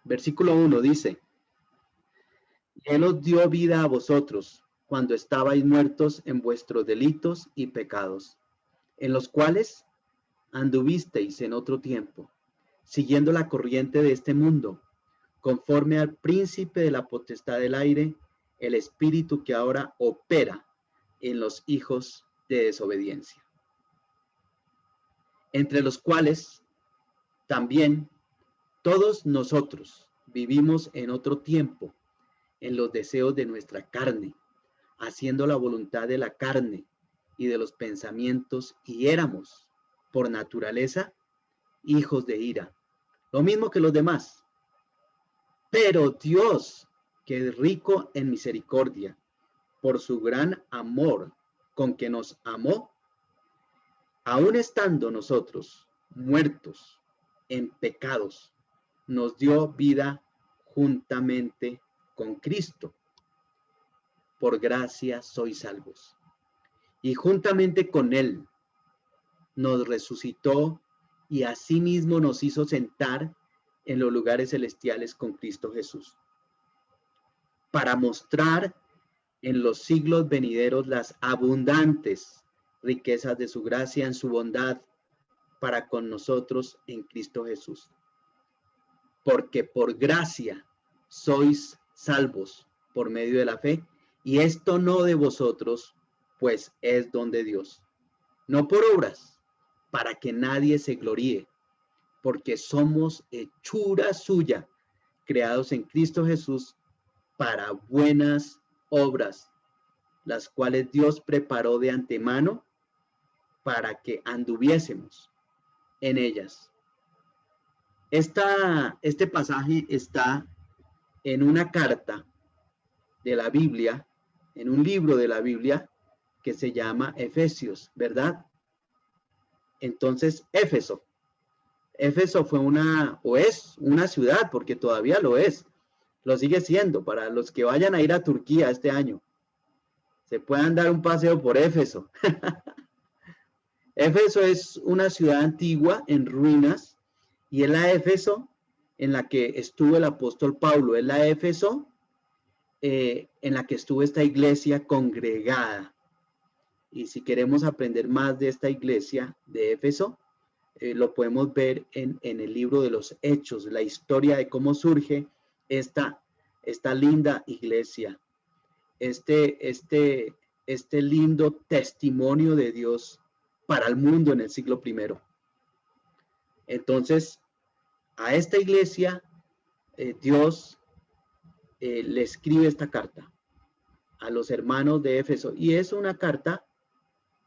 Versículo 1 dice, Él os dio vida a vosotros cuando estabais muertos en vuestros delitos y pecados, en los cuales anduvisteis en otro tiempo, siguiendo la corriente de este mundo, conforme al príncipe de la potestad del aire, el espíritu que ahora opera en los hijos de desobediencia, entre los cuales también todos nosotros vivimos en otro tiempo, en los deseos de nuestra carne, haciendo la voluntad de la carne y de los pensamientos, y éramos, por naturaleza, hijos de ira, lo mismo que los demás. Pero Dios, que es rico en misericordia, por su gran amor con que nos amó, aun estando nosotros muertos en pecados, nos dio vida juntamente con Cristo. Por gracia sois salvos. Y juntamente con Él nos resucitó y asimismo nos hizo sentar en los lugares celestiales con Cristo Jesús, para mostrar en los siglos venideros las abundantes riquezas de su gracia en su bondad para con nosotros en Cristo Jesús. Porque por gracia sois salvos por medio de la fe, y esto no de vosotros, pues es don de Dios, no por obras, para que nadie se gloríe, porque somos hechura suya, creados en Cristo Jesús para buenas obras, las cuales Dios preparó de antemano para que anduviésemos en ellas. Este pasaje está en una carta de la Biblia, en un libro de la Biblia que se llama Efesios, ¿verdad? Entonces, Éfeso fue o es una ciudad, porque todavía lo sigue siendo, para los que vayan a ir a Turquía este año, se puedan dar un paseo por Éfeso. Éfeso es una ciudad antigua en ruinas, y es la Éfeso en la que estuvo el apóstol Pablo, es la Éfeso en la que estuvo esta iglesia congregada. Y si queremos aprender más de esta iglesia de Éfeso, lo podemos ver en el libro de los Hechos, la historia de cómo surge esta linda iglesia, este lindo testimonio de Dios para el mundo en el siglo I. Entonces, a esta iglesia, Dios le escribe esta carta a los hermanos de Éfeso, y es una carta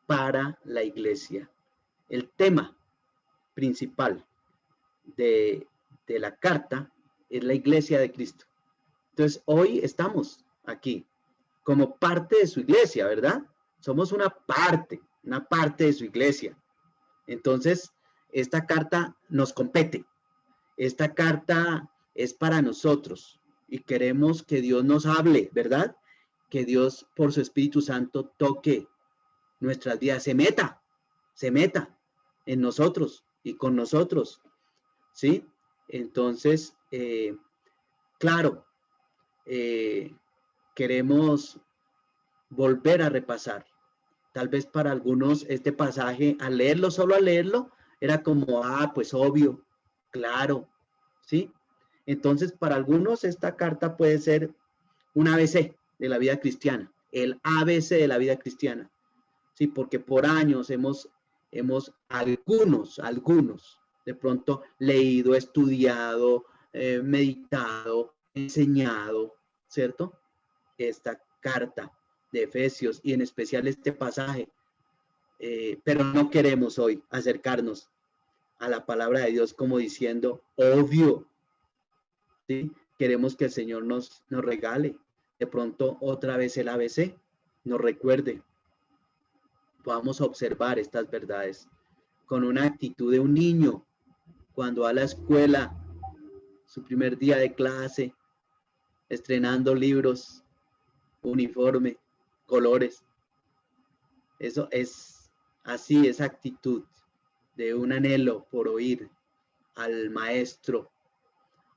para la iglesia. El tema principal de la carta es la iglesia de Cristo. Entonces, hoy estamos aquí como parte de su iglesia, ¿verdad? Somos una parte de su iglesia. Entonces, esta carta nos compete. Esta carta es para nosotros y queremos que Dios nos hable, ¿verdad? Que Dios, por su Espíritu Santo, toque nuestras vidas, se meta en nosotros y con nosotros, ¿sí? Entonces, claro, queremos volver a repasar. Tal vez para algunos este pasaje, solo al leerlo, era como, pues obvio, claro, ¿sí? Entonces, para algunos esta carta puede ser un ABC de la vida cristiana, el ABC de la vida cristiana, ¿sí? Porque por años hemos algunos, de pronto leído, estudiado, meditado, enseñado, ¿cierto? Esta carta de Efesios y en especial este pasaje, pero no queremos hoy acercarnos a la palabra de Dios como diciendo, obvio, ¿sí? Queremos que el Señor nos regale de pronto otra vez el ABC, nos recuerde, podamos observar estas verdades con una actitud de un niño cuando va a la escuela, su primer día de clase, estrenando libros, uniforme, colores. Eso es así, esa actitud de un anhelo por oír al maestro.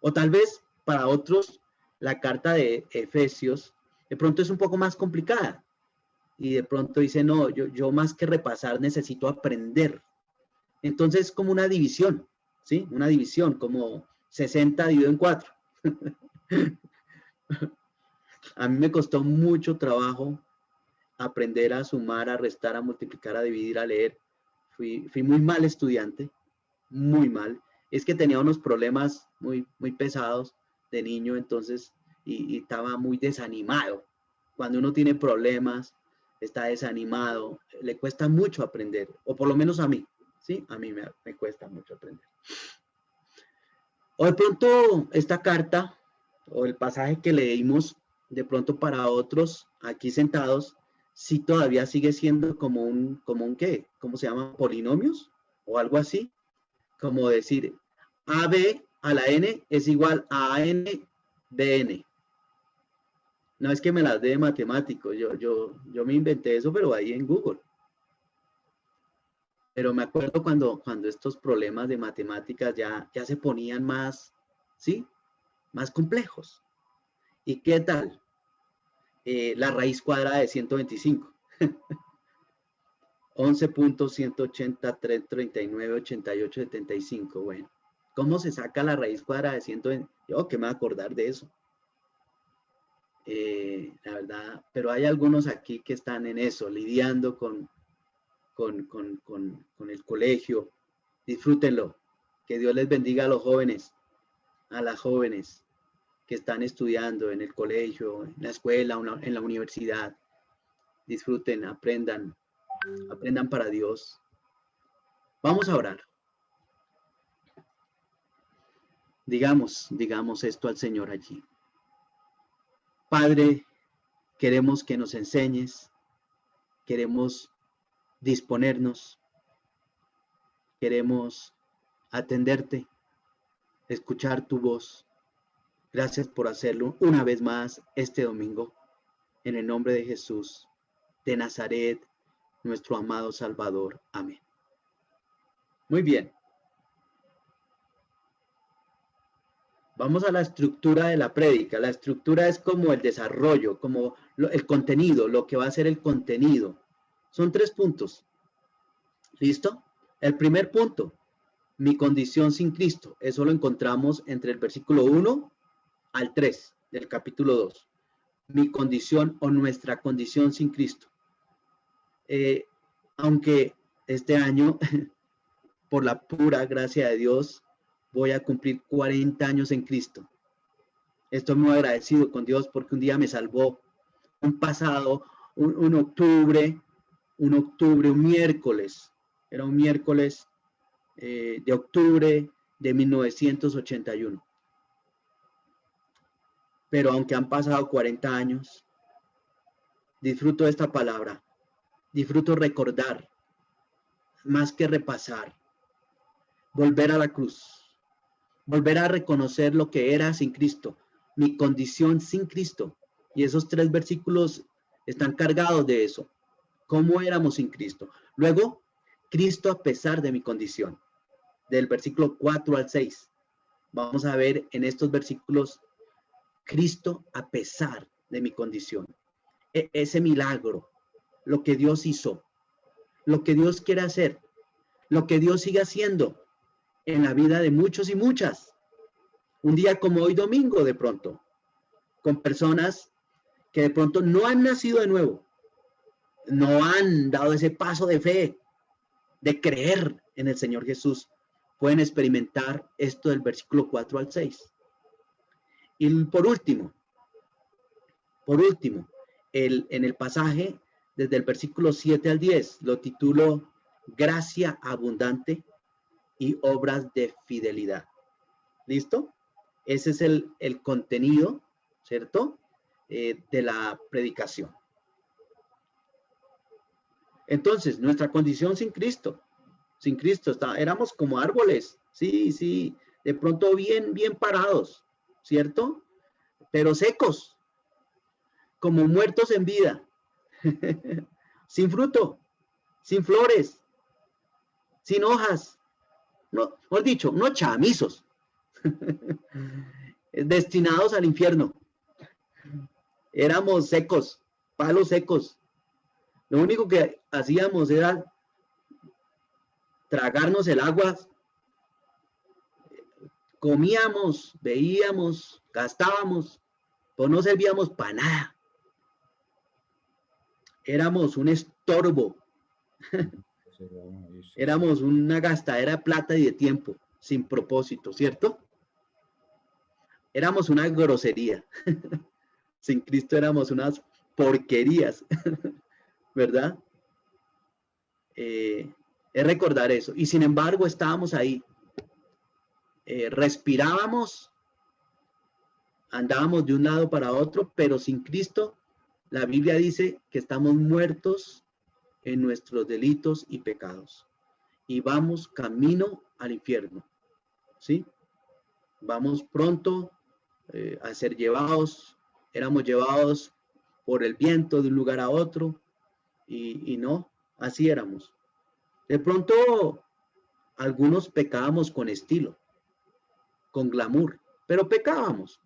O tal vez para otros, la carta de Efesios de pronto es un poco más complicada. Y de pronto dice, no, yo más que repasar necesito aprender. Entonces, como una división, ¿sí? Una división, como 60 dividido en 4. A mí me costó mucho trabajo aprender a sumar, a restar, a multiplicar, a dividir, a leer. Fui muy mal estudiante, muy mal. Es que tenía unos problemas muy pesados de niño, entonces, y estaba muy desanimado. Cuando uno tiene problemas, está desanimado, le cuesta mucho aprender, o por lo menos a mí, ¿sí? A mí me cuesta mucho aprender. O de pronto esta carta, o el pasaje que leímos, de pronto para otros aquí sentados, sí todavía sigue siendo como un ¿qué? ¿Cómo se llama? ¿Polinomios? O algo así. Como decir, AB a la N es igual a AN BN. No es que me las dé de matemático, yo me inventé eso, pero ahí en Google. Pero me acuerdo cuando estos problemas de matemáticas ya se ponían más, ¿sí? Más complejos. ¿Y qué tal? La raíz cuadrada de 125. 11.180.339.88.75. Bueno, ¿cómo se saca la raíz cuadrada de 120? Yo que me voy a acordar de eso. La verdad, pero hay algunos aquí que están en eso, lidiando con el colegio. Disfrútenlo. Que Dios les bendiga a los jóvenes, a las jóvenes que están estudiando en el colegio, en la escuela, en la universidad. Disfruten, aprendan para Dios. Vamos a orar. Digamos esto al Señor allí. Padre, queremos que nos enseñes, queremos disponernos, queremos atenderte, escuchar tu voz. Gracias por hacerlo una vez más este domingo. En el nombre de Jesús de Nazaret, nuestro amado Salvador. Amén. Muy bien. Vamos a la estructura de la prédica. La estructura es como el desarrollo, como el contenido, lo que va a ser el contenido. Son 3 puntos. ¿Listo? El primer punto, mi condición sin Cristo. Eso lo encontramos entre el versículo 1 al 3 del capítulo 2. Mi condición o nuestra condición sin Cristo. Aunque este año, por la pura gracia de Dios, voy a cumplir 40 años en Cristo. Estoy muy agradecido con Dios porque un día me salvó. Un pasado, un octubre, un miércoles. Era un miércoles de octubre de 1981. Pero aunque han pasado 40 años, disfruto de esta palabra. Disfruto recordar, más que repasar. Volver a la cruz. Volver a reconocer lo que era sin Cristo. Mi condición sin Cristo. Y esos 3 versículos están cargados de eso. ¿Cómo éramos sin Cristo? Luego, Cristo a pesar de mi condición. Del versículo 4 al 6. Vamos a ver en estos versículos Cristo a pesar de mi condición. Ese milagro, lo que Dios hizo, lo que Dios quiere hacer, lo que Dios sigue haciendo en la vida de muchos y muchas. Un día como hoy domingo de pronto, con personas que de pronto no han nacido de nuevo, no han dado ese paso de fe, de creer en el Señor Jesús, pueden experimentar esto del versículo 4 al 6. Y por último, en el pasaje desde el versículo 7 al 10, lo titulo Gracia abundante y obras de fidelidad. ¿Listo? Ese es el contenido, ¿cierto? De la predicación. Entonces, nuestra condición sin Cristo, éramos como árboles, sí, de pronto bien parados, ¿cierto? Pero secos, como muertos en vida, sin fruto, sin flores, sin hojas, no, mejor dicho, no chamizos. destinados al infierno. Éramos secos, palos secos. Lo único que hacíamos era tragarnos el agua, comíamos, veíamos, gastábamos, pues no servíamos para nada. Éramos un estorbo. Éramos una gastadera de plata y de tiempo, sin propósito, ¿cierto? Éramos una grosería. Sin Cristo éramos unas porquerías, ¿verdad? Es recordar eso. Y sin embargo estábamos ahí. Respirábamos, andábamos de un lado para otro, pero sin Cristo, la Biblia dice que estamos muertos en nuestros delitos y pecados. Y vamos camino al infierno, ¿sí? Vamos pronto a ser llevados, éramos llevados por el viento de un lugar a otro, y no, así éramos. De pronto, algunos pecábamos con estilo, con glamour, pero pecábamos.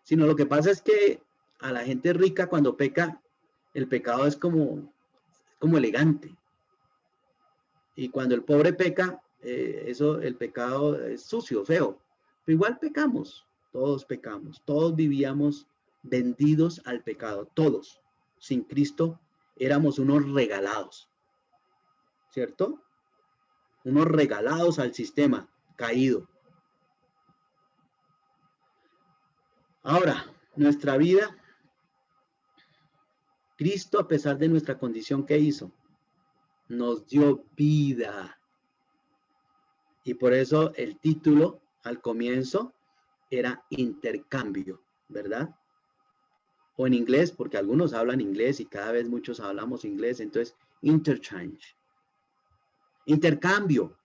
Sino lo que pasa es que a la gente rica cuando peca, el pecado es como elegante. Y cuando el pobre peca, el pecado es sucio, feo. Pero igual pecamos, todos vivíamos vendidos al pecado, todos. Sin Cristo éramos unos regalados, ¿cierto? Unos regalados al sistema caído. Ahora, nuestra vida, Cristo, a pesar de nuestra condición, ¿qué hizo? Nos dio vida. Y por eso el título al comienzo era intercambio, ¿verdad? O en inglés, porque algunos hablan inglés y cada vez muchos hablamos inglés, entonces interchange. Intercambio.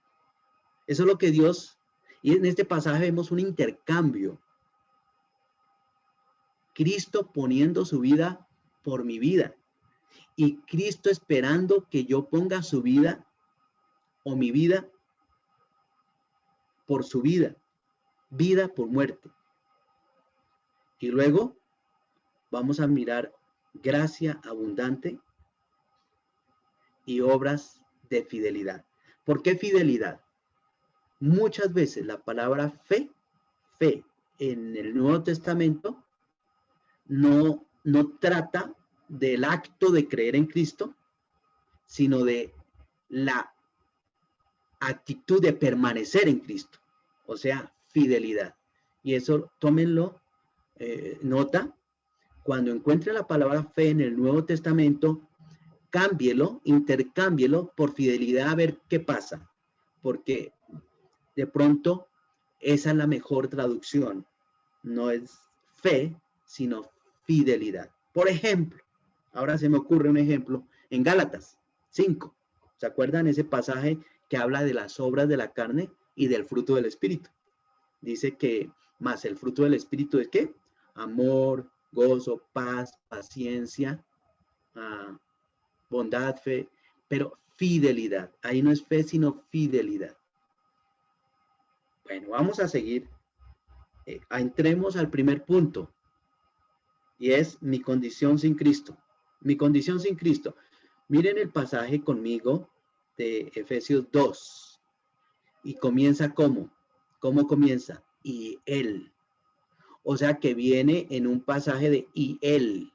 Eso es lo que Dios, y en este pasaje vemos un intercambio. Cristo poniendo su vida por mi vida. Y Cristo esperando que yo ponga su vida o mi vida por su vida. Vida por muerte. Y luego vamos a mirar gracia abundante y obras de fidelidad. ¿Por qué fidelidad? Muchas veces la palabra fe en el Nuevo Testamento no trata del acto de creer en Cristo, sino de la actitud de permanecer en Cristo, o sea, fidelidad. Y eso tómenlo nota, cuando encuentre la palabra fe en el Nuevo Testamento, cámbielo, intercámbielo por fidelidad a ver qué pasa, porque de pronto esa es la mejor traducción, no es fe, sino fidelidad. Por ejemplo, ahora se me ocurre un ejemplo en Gálatas 5. ¿Se acuerdan ese pasaje que habla de las obras de la carne y del fruto del Espíritu? Dice que más el fruto del Espíritu es ¿qué? Amor, gozo, paz, paciencia, bondad, fe, pero fidelidad. Ahí no es fe, sino fidelidad. Bueno, vamos a seguir. Entremos al primer punto. Y es mi condición sin Cristo. Mi condición sin Cristo. Miren el pasaje conmigo de Efesios 2. Y comienza ¿cómo? ¿Cómo comienza? Y Él. O sea que viene en un pasaje de y Él.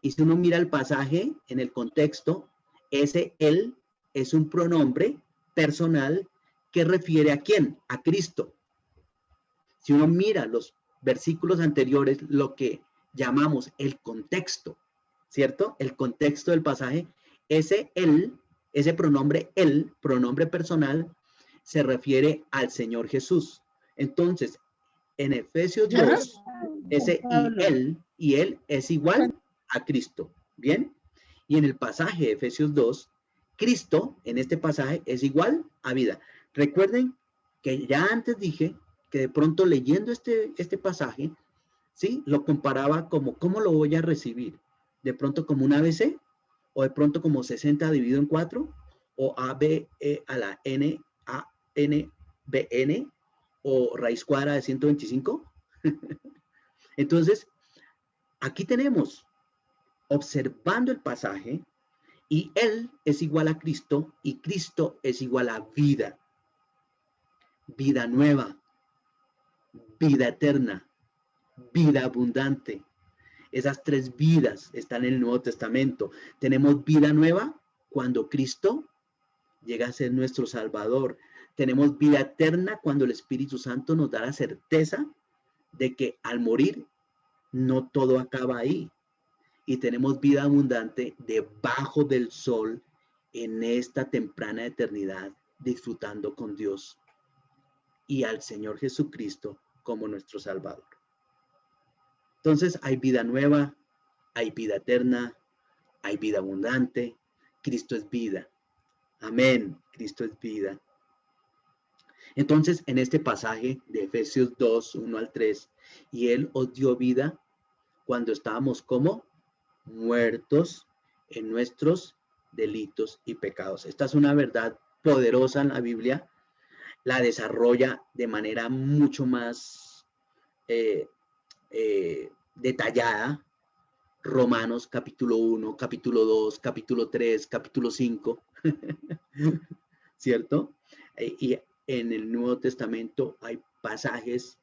Y si uno mira el pasaje en el contexto, ese Él es un pronombre personal que refiere ¿a quién? A Cristo. Si uno mira los versículos anteriores, lo que llamamos el contexto, ¿cierto? El contexto del pasaje, ese Él, ese pronombre Él, pronombre personal, se refiere al Señor Jesús. Entonces, en Efesios 2, ese y Él es igual a Cristo, ¿bien? Y en el pasaje de Efesios 2, Cristo, en este pasaje, es igual a vida. Recuerden que ya antes dije que de pronto leyendo este pasaje, ¿sí? Lo comparaba como, ¿cómo lo voy a recibir? De pronto como un ABC, o de pronto como 60 dividido en 4, o AB a la N, A, N, B, N, o raíz cuadrada de 125. Entonces, aquí tenemos, observando el pasaje, y Él es igual a Cristo, y Cristo es igual a vida, vida nueva, vida eterna, vida abundante. Esas tres vidas están en el Nuevo Testamento. Tenemos vida nueva cuando Cristo llega a ser nuestro Salvador. Tenemos vida eterna cuando el Espíritu Santo nos da la certeza de que al morir no todo acaba ahí. Y tenemos vida abundante debajo del sol en esta temprana eternidad, disfrutando con Dios y al Señor Jesucristo como nuestro Salvador. Entonces hay vida nueva, hay vida eterna, hay vida abundante. Cristo es vida. Amén. Cristo es vida. Entonces, en este pasaje de Efesios 2, 1 al 3, y Él os dio vida cuando estábamos como muertos en nuestros delitos y pecados. Esta es una verdad poderosa en la Biblia. La desarrolla de manera mucho más detallada. Romanos capítulo 1, capítulo 2, capítulo 3, capítulo 5, ¿cierto? Y en el Nuevo Testamento hay pasajes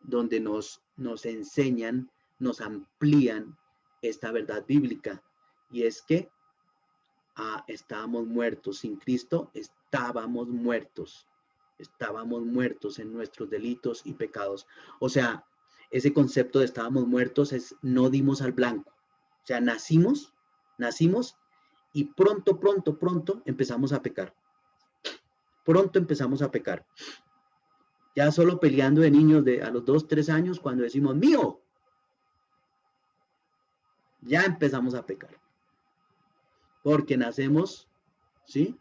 donde nos enseñan, nos amplían esta verdad bíblica, y es que estábamos muertos sin Cristo, estábamos muertos en nuestros delitos y pecados. O sea, ese concepto de estábamos muertos es no dimos al blanco. O sea, nacimos y pronto empezamos a pecar. Pronto empezamos a pecar. Ya solo peleando de niños a los 2, 3 años, cuando decimos mío, ya empezamos a pecar. Porque nacemos, ¿sí?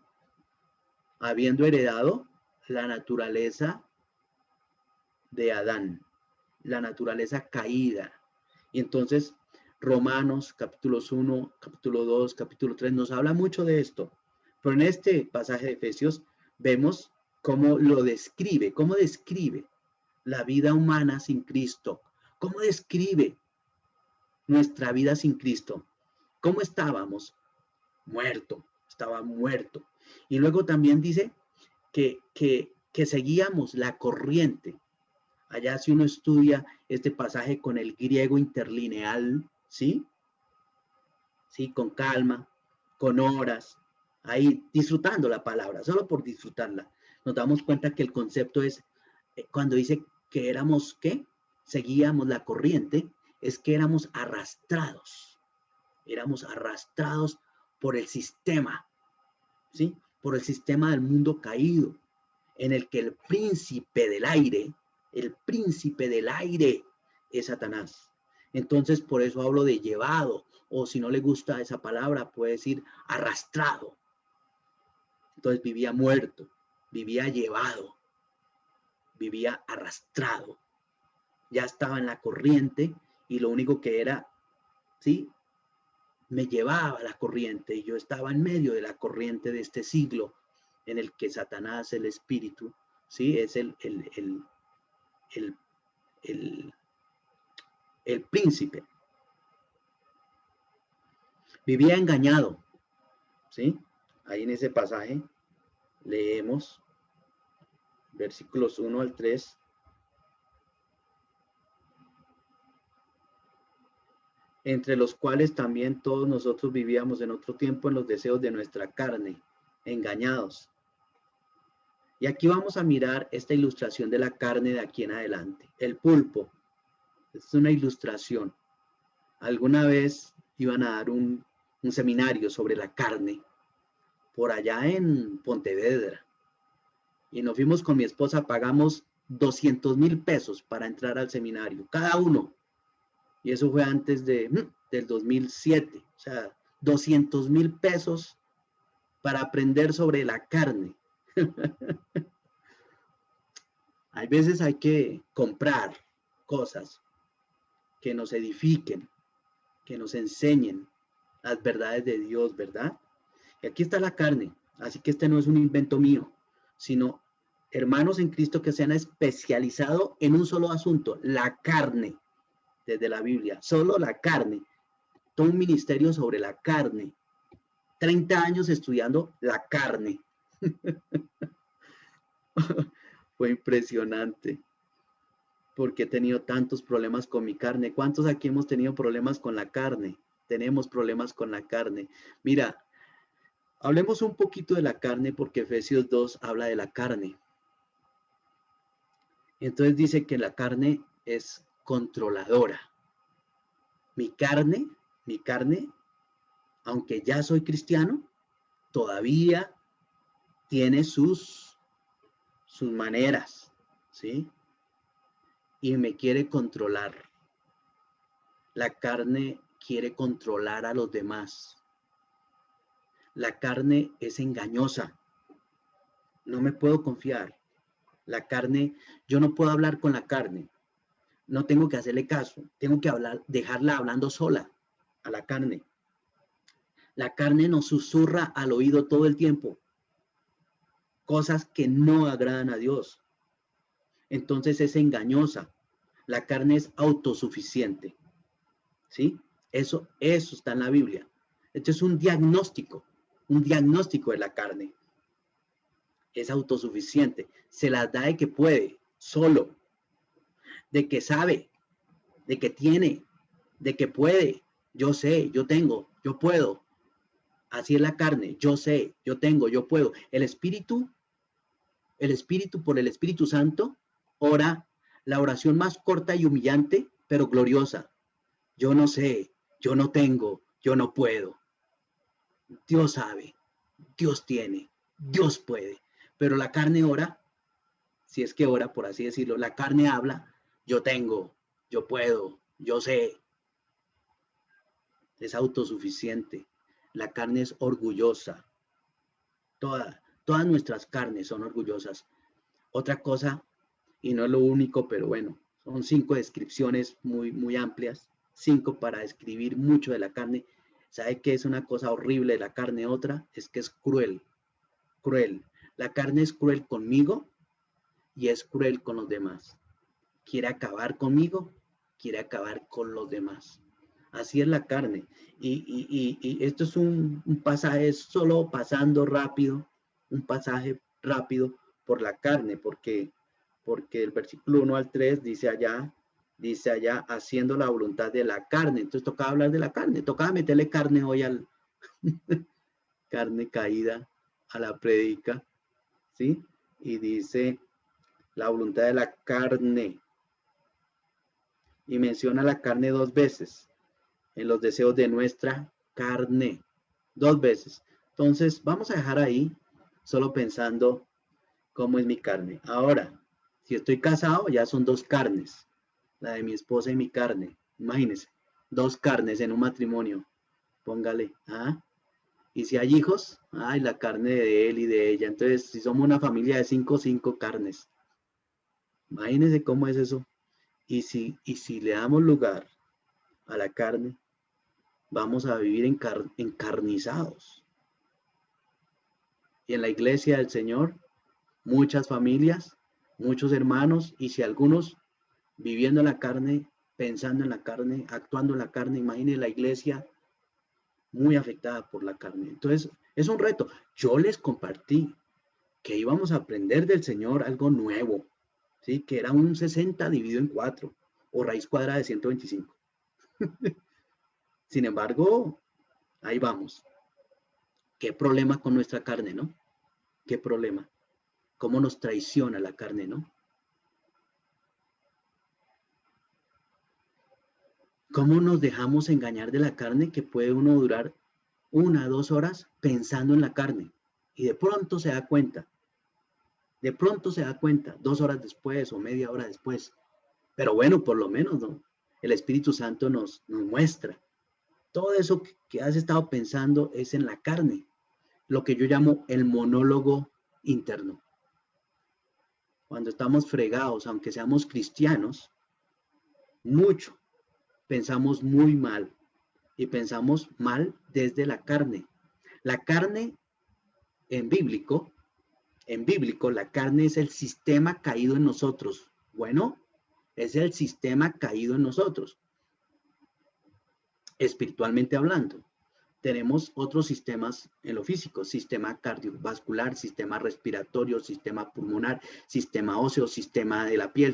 Habiendo heredado la naturaleza de Adán, la naturaleza caída. Y entonces Romanos capítulos 1, capítulo 2, capítulo 3 nos habla mucho de esto. Pero en este pasaje de Efesios vemos cómo lo describe, cómo describe la vida humana sin Cristo, cómo describe nuestra vida sin Cristo, cómo estábamos estaba muerto. Y luego también dice que seguíamos la corriente. Allá si uno estudia este pasaje con el griego interlineal, ¿sí? Sí, con calma, con horas, ahí disfrutando la palabra, solo por disfrutarla. Nos damos cuenta que el concepto es, cuando dice que éramos, ¿qué? Seguíamos la corriente, es que éramos arrastrados por el sistema, ¿sí? Por el sistema del mundo caído, en el que el príncipe del aire es Satanás. Entonces, por eso hablo de llevado, o si no le gusta esa palabra, puede decir arrastrado. Entonces vivía muerto, vivía llevado, vivía arrastrado. Ya estaba en la corriente y lo único que era, ¿sí? Me llevaba la corriente y yo estaba en medio de la corriente de este siglo en el que Satanás, el espíritu, ¿sí? Es el príncipe. Vivía engañado, ¿sí? Ahí en ese pasaje leemos versículos 1 al 3. Entre los cuales también todos nosotros vivíamos en otro tiempo en los deseos de nuestra carne, engañados. Y aquí vamos a mirar esta ilustración de la carne de aquí en adelante. El pulpo. Es una ilustración. Alguna vez iban a dar un seminario sobre la carne por allá en Pontevedra. Y nos fuimos con mi esposa, pagamos 200,000 pesos para entrar al seminario, cada uno. Y eso fue antes del 2007. O sea, 200,000 pesos para aprender sobre la carne. Hay veces hay que comprar cosas que nos edifiquen, que nos enseñen las verdades de Dios, ¿verdad? Y aquí está la carne, así que este no es un invento mío, sino hermanos en Cristo que se han especializado en un solo asunto, la carne, desde la Biblia, solo la carne. Todo un ministerio sobre la carne. 30 años estudiando la carne. Fue impresionante porque he tenido tantos problemas con mi carne. ¿Cuántos aquí hemos tenido problemas con la carne? Tenemos problemas con la carne. Mira, hablemos un poquito de la carne porque Efesios 2 habla de la carne. Entonces dice que la carne es controladora. Mi carne, aunque ya soy cristiano, todavía tiene sus maneras, ¿sí? Y me quiere controlar. La carne quiere controlar a los demás. La carne es engañosa. No me puedo confiar. La carne, yo no puedo hablar con la carne. No tengo que hacerle caso. Tengo que dejarla hablando sola a la carne. La carne nos susurra al oído todo el tiempo cosas que no agradan a Dios. Entonces es engañosa. La carne es autosuficiente. ¿Sí? Eso está en la Biblia. Esto es un diagnóstico de la carne. Es autosuficiente. Se las da de que puede, solo, de que sabe, de que tiene, de que puede. Yo sé, yo tengo, yo puedo. Así es la carne. Yo sé, yo tengo, yo puedo. El espíritu por el Espíritu Santo ora la oración más corta y humillante, pero gloriosa. Yo no sé, yo no tengo, yo no puedo. Dios sabe, Dios tiene, Dios puede. Pero la carne ora, si es que ora, por así decirlo, la carne habla, yo tengo, yo puedo, yo sé. Es autosuficiente. La carne es orgullosa. Todas nuestras carnes son orgullosas. Otra cosa, y no es lo único, pero bueno, son 5 descripciones muy amplias, 5 para describir mucho de la carne. ¿Sabe qué es una cosa horrible de la carne? Otra es que es cruel. La carne es cruel conmigo y es cruel con los demás. Quiere acabar conmigo, quiere acabar con los demás. Así es la carne. Y esto es un pasaje solo pasando rápido, un pasaje rápido por la carne, porque el versículo 1 al 3 dice allá, haciendo la voluntad de la carne. Entonces tocaba hablar de la carne, tocaba meterle carne hoy al carne caída a la predica, ¿sí? Y dice la voluntad de la carne. Y menciona la carne 2 veces, en los deseos de nuestra carne, 2 veces. Entonces, vamos a dejar ahí, solo pensando cómo es mi carne. Ahora, si estoy casado, ya son 2 carnes, la de mi esposa y mi carne. Imagínense, 2 carnes en un matrimonio. Póngale, ¿ah? Y si hay hijos, ay, la carne de él y de ella. Entonces, si somos una familia de 5 carnes, imagínense cómo es eso. Y si le damos lugar a la carne, vamos a vivir encarnizados. Y en la iglesia del Señor, muchas familias, muchos hermanos, y si algunos viviendo en la carne, pensando en la carne, actuando en la carne, imaginen la iglesia muy afectada por la carne. Entonces, es un reto. Yo les compartí que íbamos a aprender del Señor algo nuevo, ¿sí? Que era un 60 dividido en 4, o raíz cuadrada de 125. Sin embargo, ahí vamos. ¿Qué problema con nuestra carne, no? ¿Qué problema? ¿Cómo nos traiciona la carne, no? ¿Cómo nos dejamos engañar de la carne que puede uno durar 1 o 2 horas pensando en la carne? Y de pronto se da cuenta, 2 horas después o media hora después. Pero bueno, por lo menos, ¿no? El Espíritu Santo nos muestra. Todo eso que has estado pensando es en la carne, lo que yo llamo el monólogo interno. Cuando estamos fregados, aunque seamos cristianos, mucho pensamos muy mal y pensamos mal desde la carne. La carne en bíblico En bíblico, la carne es el sistema caído en nosotros. Bueno, es el sistema caído en nosotros, espiritualmente hablando. Tenemos otros sistemas en lo físico, sistema cardiovascular, sistema respiratorio, sistema pulmonar, sistema óseo, sistema de la piel,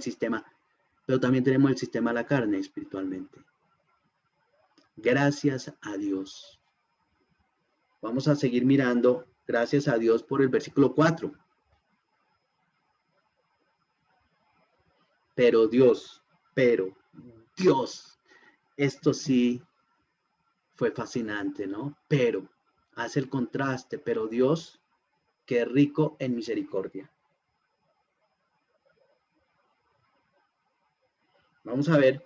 pero también tenemos el sistema de la carne espiritualmente. Gracias a Dios. Vamos a seguir mirando, gracias a Dios por el versículo 4. Pero Dios, esto sí fue fascinante, ¿no? Pero, hace el contraste, pero Dios, que es rico en misericordia. Vamos a ver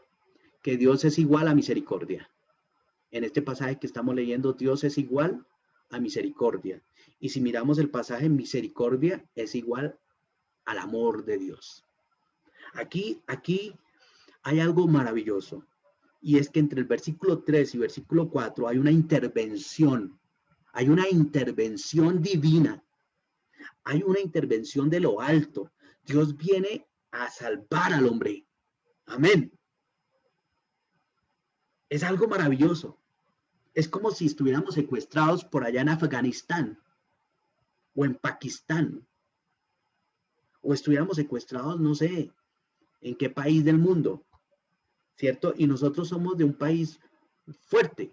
que Dios es igual a misericordia. En este pasaje que estamos leyendo, Dios es igual a misericordia. Y si miramos el pasaje, misericordia es igual al amor de Dios. Aquí hay algo maravilloso. Y es que entre el versículo 3 y versículo 4 hay una intervención divina, hay una intervención de lo alto. Dios viene a salvar al hombre. Amén. Es algo maravilloso. Es como si estuviéramos secuestrados por allá en Afganistán o en Pakistán, o estuviéramos secuestrados, no sé, en qué país del mundo, ¿cierto? Y nosotros somos de un país fuerte,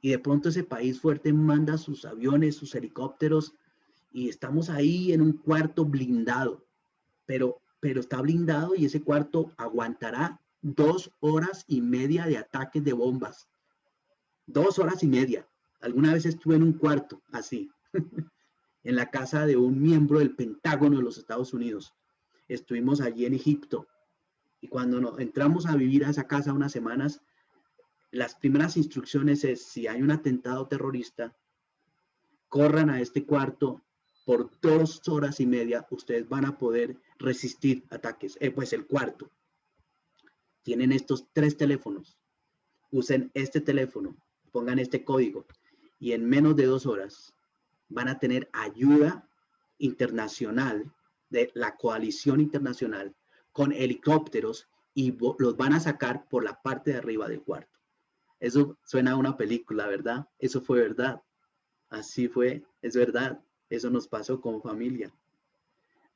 y de pronto ese país fuerte manda sus aviones, sus helicópteros, y estamos ahí en un cuarto blindado, pero está blindado y ese cuarto aguantará 2 horas y media de ataques de bombas. 2 horas y media. Alguna vez estuve en un cuarto así, en la casa de un miembro del Pentágono de los Estados Unidos. Estuvimos allí en Egipto y cuando entramos a vivir a esa casa unas semanas, las primeras instrucciones es, si hay un atentado terrorista, corran a este cuarto por 2 horas y media, ustedes van a poder resistir ataques. Pues el cuarto. Tienen estos 3 teléfonos. Usen este teléfono, pongan este código y en menos de 2 horas van a tener ayuda internacional de la coalición internacional con helicópteros y los van a sacar por la parte de arriba del cuarto. Eso suena a una película, ¿verdad? Eso fue verdad. Así fue, es verdad. Eso nos pasó como familia.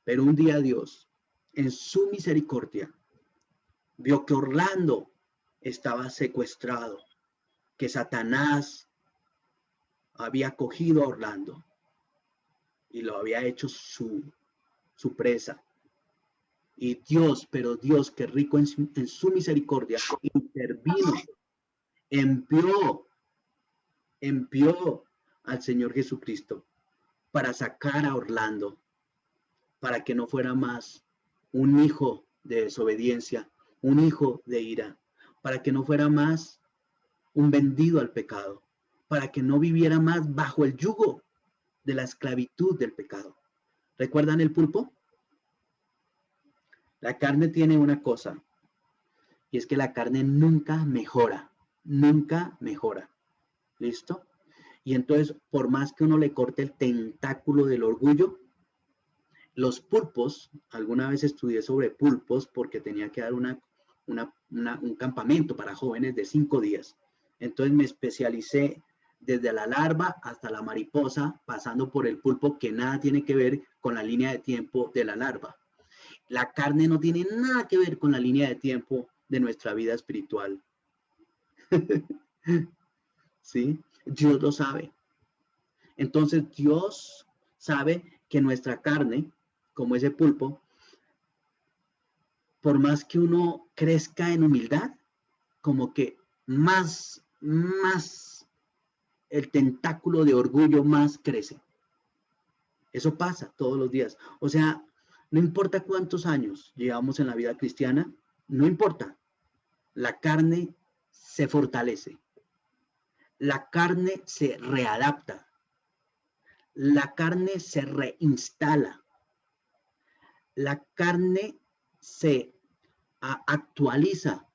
Pero un día Dios, en su misericordia, vio que Orlando estaba secuestrado, que Satanás había cogido a Orlando y lo había hecho su presa. Y Dios, pero Dios, que rico en su misericordia, intervino, envió al Señor Jesucristo para sacar a Orlando, para que no fuera más un hijo de desobediencia, un hijo de ira, para que no fuera más un vendido al pecado, para que no viviera más bajo el yugo de la esclavitud del pecado. ¿Recuerdan el pulpo? La carne tiene una cosa, y es que la carne nunca mejora, nunca mejora. ¿Listo? Y entonces, por más que uno le corte el tentáculo del orgullo, los pulpos, alguna vez estudié sobre pulpos porque tenía que dar un campamento para jóvenes de 5 días. Entonces me especialicé desde la larva hasta la mariposa, pasando por el pulpo, que nada tiene que ver con la línea de tiempo de la larva. La carne no tiene nada que ver con la línea de tiempo de nuestra vida espiritual. ¿Sí? Dios lo sabe. Entonces Dios sabe que nuestra carne, como ese pulpo, por más que uno crezca en humildad, como que más el tentáculo de orgullo más crece. Eso pasa todos los días. O sea, no importa cuántos años llevamos en la vida cristiana, no importa. La carne se fortalece. La carne se readapta. La carne se reinstala. La carne se actualiza.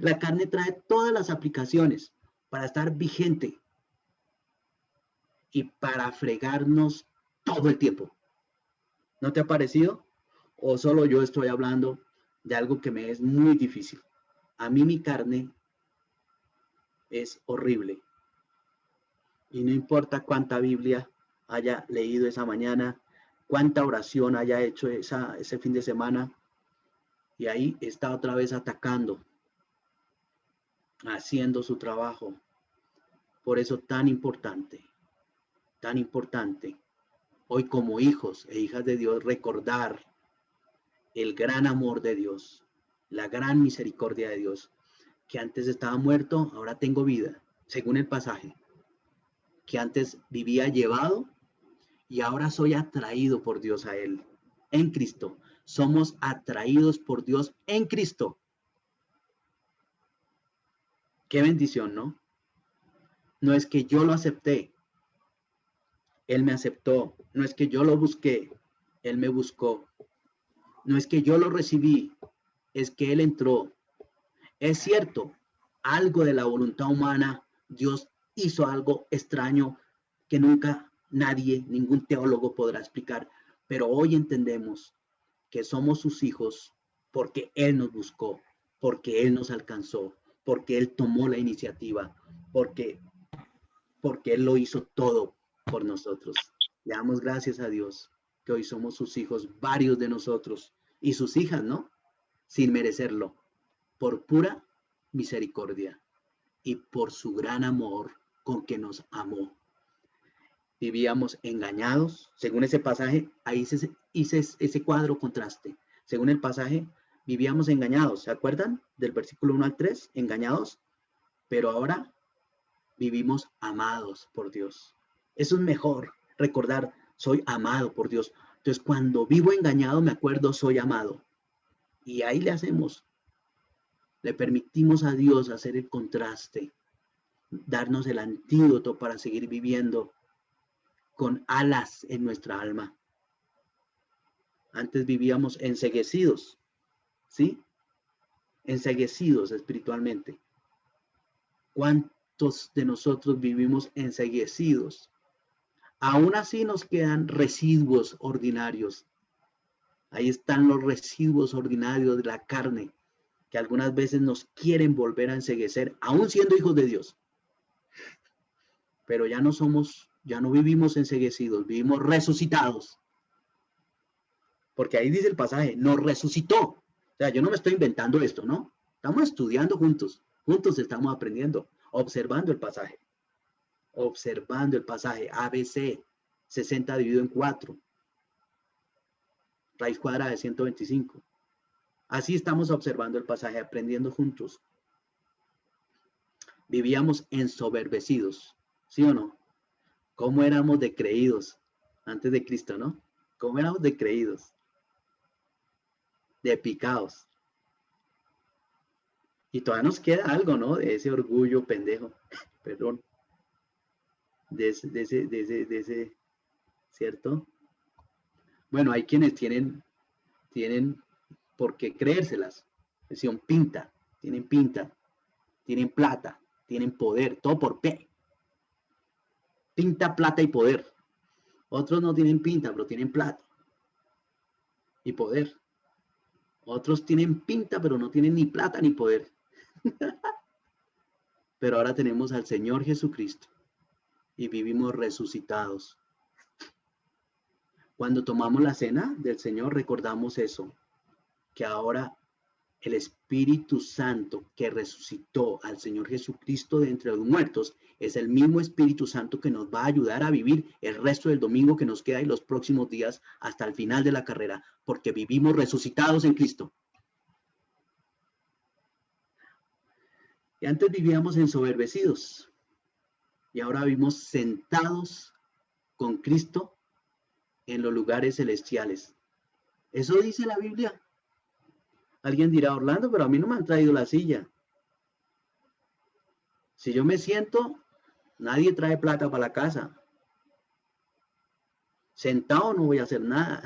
La carne trae todas las aplicaciones para estar vigente y para fregarnos todo el tiempo. ¿No te ha parecido? ¿O solo yo estoy hablando de algo que me es muy difícil? A mí mi carne es horrible. Y no importa cuánta Biblia haya leído esa mañana, cuánta oración haya hecho ese fin de semana, y ahí está otra vez atacando, haciendo su trabajo. Por eso tan importante, hoy como hijos e hijas de Dios, recordar el gran amor de Dios, la gran misericordia de Dios, que antes estaba muerto, ahora tengo vida, según el pasaje, que antes vivía llevado y ahora soy atraído por Dios a Él, en Cristo. Somos atraídos por Dios en Cristo. Qué bendición, ¿no? No es que yo lo acepté, Él me aceptó. No es que yo lo busqué, Él me buscó. No es que yo lo recibí, es que Él entró. Es cierto, algo de la voluntad humana, Dios hizo algo extraño que nunca nadie, ningún teólogo podrá explicar, pero hoy entendemos que somos sus hijos porque Él nos buscó, porque Él nos alcanzó, porque Él tomó la iniciativa, porque, porque Él lo hizo todo por nosotros. Le damos gracias a Dios que hoy somos sus hijos, varios de nosotros, y sus hijas, ¿no? Sin merecerlo, por pura misericordia y por su gran amor con que nos amó. Vivíamos engañados, según ese pasaje, ahí hice ese cuadro contraste. Según el pasaje, vivíamos engañados, ¿se acuerdan? Del versículo 1 al 3, engañados, pero ahora vivimos amados por Dios. Eso es mejor, recordar, soy amado por Dios. Entonces, cuando vivo engañado, me acuerdo, soy amado. Y ahí le hacemos, le permitimos a Dios hacer el contraste, darnos el antídoto para seguir viviendo con alas en nuestra alma. Antes vivíamos enceguecidos, ¿sí? Enceguecidos espiritualmente. ¿Cuántos de nosotros vivimos enceguecidos? Aún así nos quedan residuos ordinarios. Ahí están los residuos ordinarios de la carne, que algunas veces nos quieren volver a enceguecer, aún siendo hijos de Dios. Pero ya no somos, ya no vivimos enceguecidos, vivimos resucitados. Porque ahí dice el pasaje, nos resucitó. O sea, yo no me estoy inventando esto, ¿no? Estamos estudiando juntos, juntos estamos aprendiendo, observando el pasaje, ABC, 60 dividido en 4, raíz cuadrada de 125. Así estamos observando el pasaje, aprendiendo juntos. Vivíamos ensoberbecidos, ¿sí o no? ¿Cómo éramos de creídos antes de Cristo, no? ¿Cómo éramos de creídos? De picados. Y todavía nos queda algo, ¿no? De ese orgullo pendejo, perdón, de ese, ¿cierto? Bueno, hay quienes tienen por qué creérselas. Decían pinta, tienen plata, tienen poder, todo por P. Pinta, plata y poder. Otros no tienen pinta, pero tienen plata y poder. Otros tienen pinta, pero no tienen ni plata ni poder. Pero ahora tenemos al Señor Jesucristo y vivimos resucitados. Cuando tomamos la cena del Señor, recordamos eso, que ahora el Espíritu Santo que resucitó al Señor Jesucristo de entre los muertos es el mismo Espíritu Santo que nos va a ayudar a vivir el resto del domingo que nos queda y los próximos días hasta el final de la carrera, porque vivimos resucitados en Cristo. Y antes vivíamos ensoberbecidos y ahora vivimos sentados con Cristo en los lugares celestiales. Eso dice la Biblia. Alguien dirá, Orlando, pero a mí no me han traído la silla. Si yo me siento, nadie trae plata para la casa. Sentado no voy a hacer nada.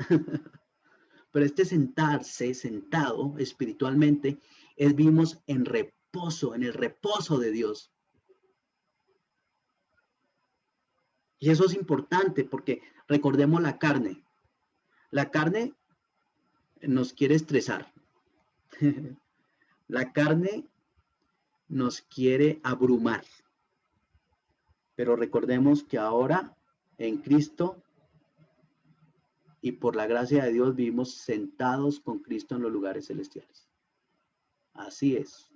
Pero este sentarse, sentado espiritualmente, es vivimos en reposo, en el reposo de Dios. Y eso es importante porque recordemos la carne. La carne nos quiere estresar. La carne nos quiere abrumar. Pero recordemos que ahora en Cristo y por la gracia de Dios vivimos sentados con Cristo en los lugares celestiales. Así es.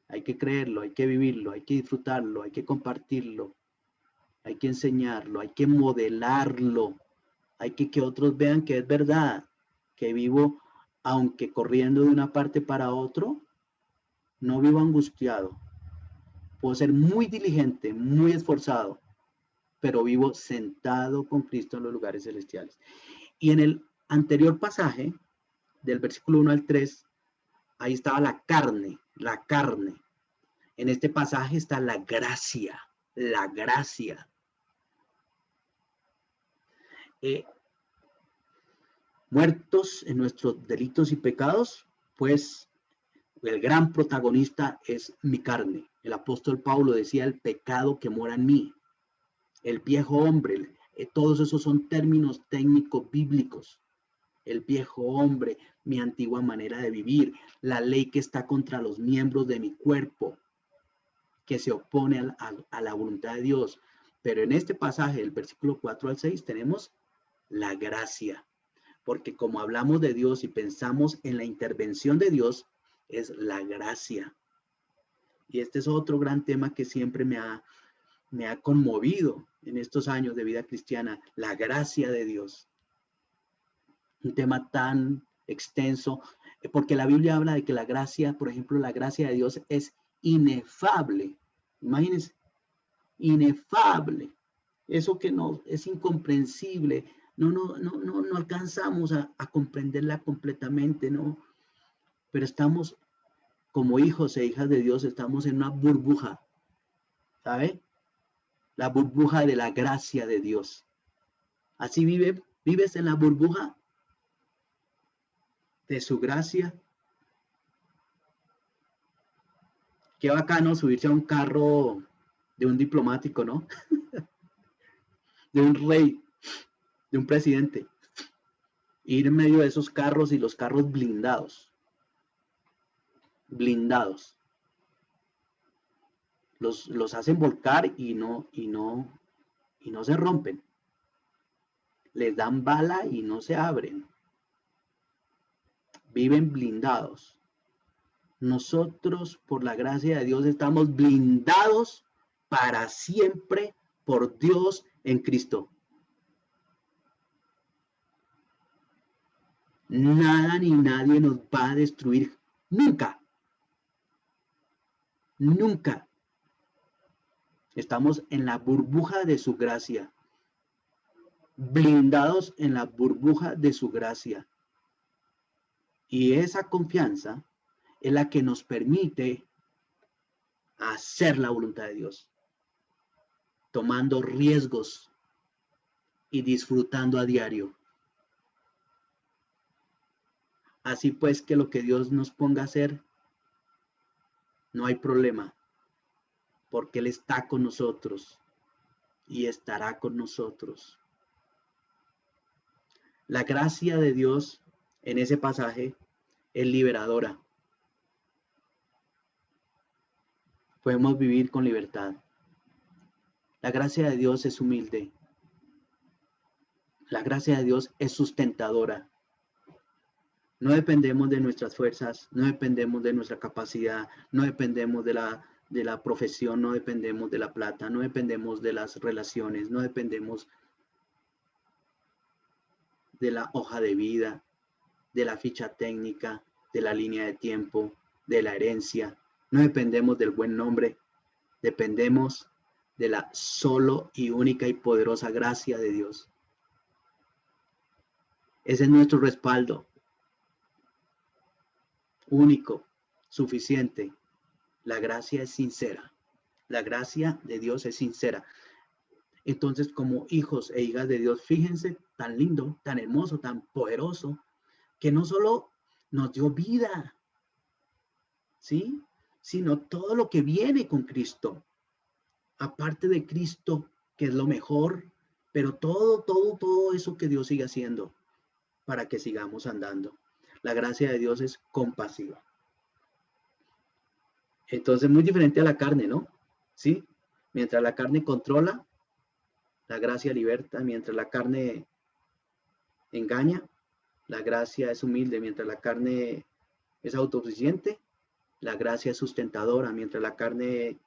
Hay que creerlo, hay que vivirlo, hay que disfrutarlo, hay que compartirlo, hay que enseñarlo, hay que modelarlo, hay que otros vean que es verdad, que vivo, aunque corriendo de una parte para otro, no vivo angustiado. Puedo ser muy diligente, muy esforzado, pero vivo sentado con Cristo en los lugares celestiales. Y en el anterior pasaje, del versículo 1 al 3, ahí estaba la carne, la carne. En este pasaje está la gracia, la gracia. Muertos en nuestros delitos y pecados, pues el gran protagonista es mi carne. El apóstol Pablo decía el pecado que mora en mí, el viejo hombre, todos esos son términos técnicos bíblicos. El viejo hombre, mi antigua manera de vivir, la ley que está contra los miembros de mi cuerpo, que se opone a la voluntad de Dios. Pero en este pasaje, del versículo 4 al 6, tenemos la gracia. Porque como hablamos de Dios y pensamos en la intervención de Dios, es la gracia. Y este es otro gran tema que siempre me ha conmovido en estos años de vida cristiana, la gracia de Dios. Un tema tan extenso, porque la Biblia habla de que la gracia, por ejemplo, la gracia de Dios es inefable. Imagínense, inefable. Eso que no es incomprensible. No alcanzamos a comprenderla completamente, ¿no? Pero estamos como hijos e hijas de Dios, estamos en una burbuja, ¿sabe? La burbuja de la gracia de Dios. Así vives en la burbuja de su gracia. Qué bacano subirse a un carro de un diplomático, ¿no? De un rey, de un presidente. Ir en medio de esos carros y los carros blindados. Blindados. Los hacen volcar y no se rompen. Les dan bala y no se abren. Viven blindados. Nosotros, por la gracia de Dios, estamos blindados para siempre por Dios en Cristo. Nada ni nadie nos va a destruir. Nunca. Nunca. Estamos en la burbuja de su gracia. Blindados en la burbuja de su gracia. Y esa confianza es la que nos permite hacer la voluntad de Dios, tomando riesgos y disfrutando a diario. Así pues que lo que Dios nos ponga a hacer, no hay problema, porque Él está con nosotros y estará con nosotros. La gracia de Dios en ese pasaje es liberadora. Podemos vivir con libertad. La gracia de Dios es humilde. La gracia de Dios es sustentadora. No dependemos de nuestras fuerzas, no dependemos de nuestra capacidad, no dependemos de la profesión, no dependemos de la plata, no dependemos de las relaciones, no dependemos de la hoja de vida, de la ficha técnica, de la línea de tiempo, de la herencia. No dependemos del buen nombre, dependemos de la solo y única y poderosa gracia de Dios. Ese es nuestro respaldo. Único, suficiente. La gracia es sincera. La gracia de Dios es sincera. Entonces, como hijos e hijas de Dios, fíjense, tan lindo, tan hermoso, tan poderoso, que no solo nos dio vida, ¿sí? Sino todo lo que viene con Cristo. Aparte de Cristo, que es lo mejor, pero todo eso que Dios sigue haciendo para que sigamos andando. La gracia de Dios es compasiva. Entonces, muy diferente a la carne, ¿no? ¿Sí? Mientras la carne controla, la gracia liberta. Mientras la carne engaña, la gracia es humilde. Mientras la carne es autosuficiente, la gracia es sustentadora. Mientras la carne,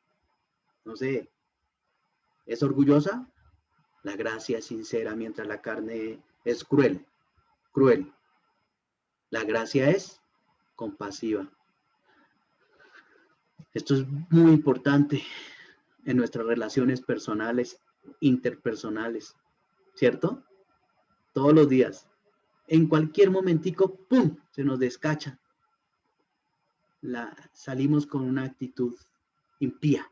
no sé, es orgullosa, la gracia es sincera. Mientras la carne es cruel, la gracia es compasiva. Esto es muy importante en nuestras relaciones personales, interpersonales, ¿cierto? Todos los días. En cualquier momentico, ¡pum!, se nos descacha. Salimos con una actitud impía.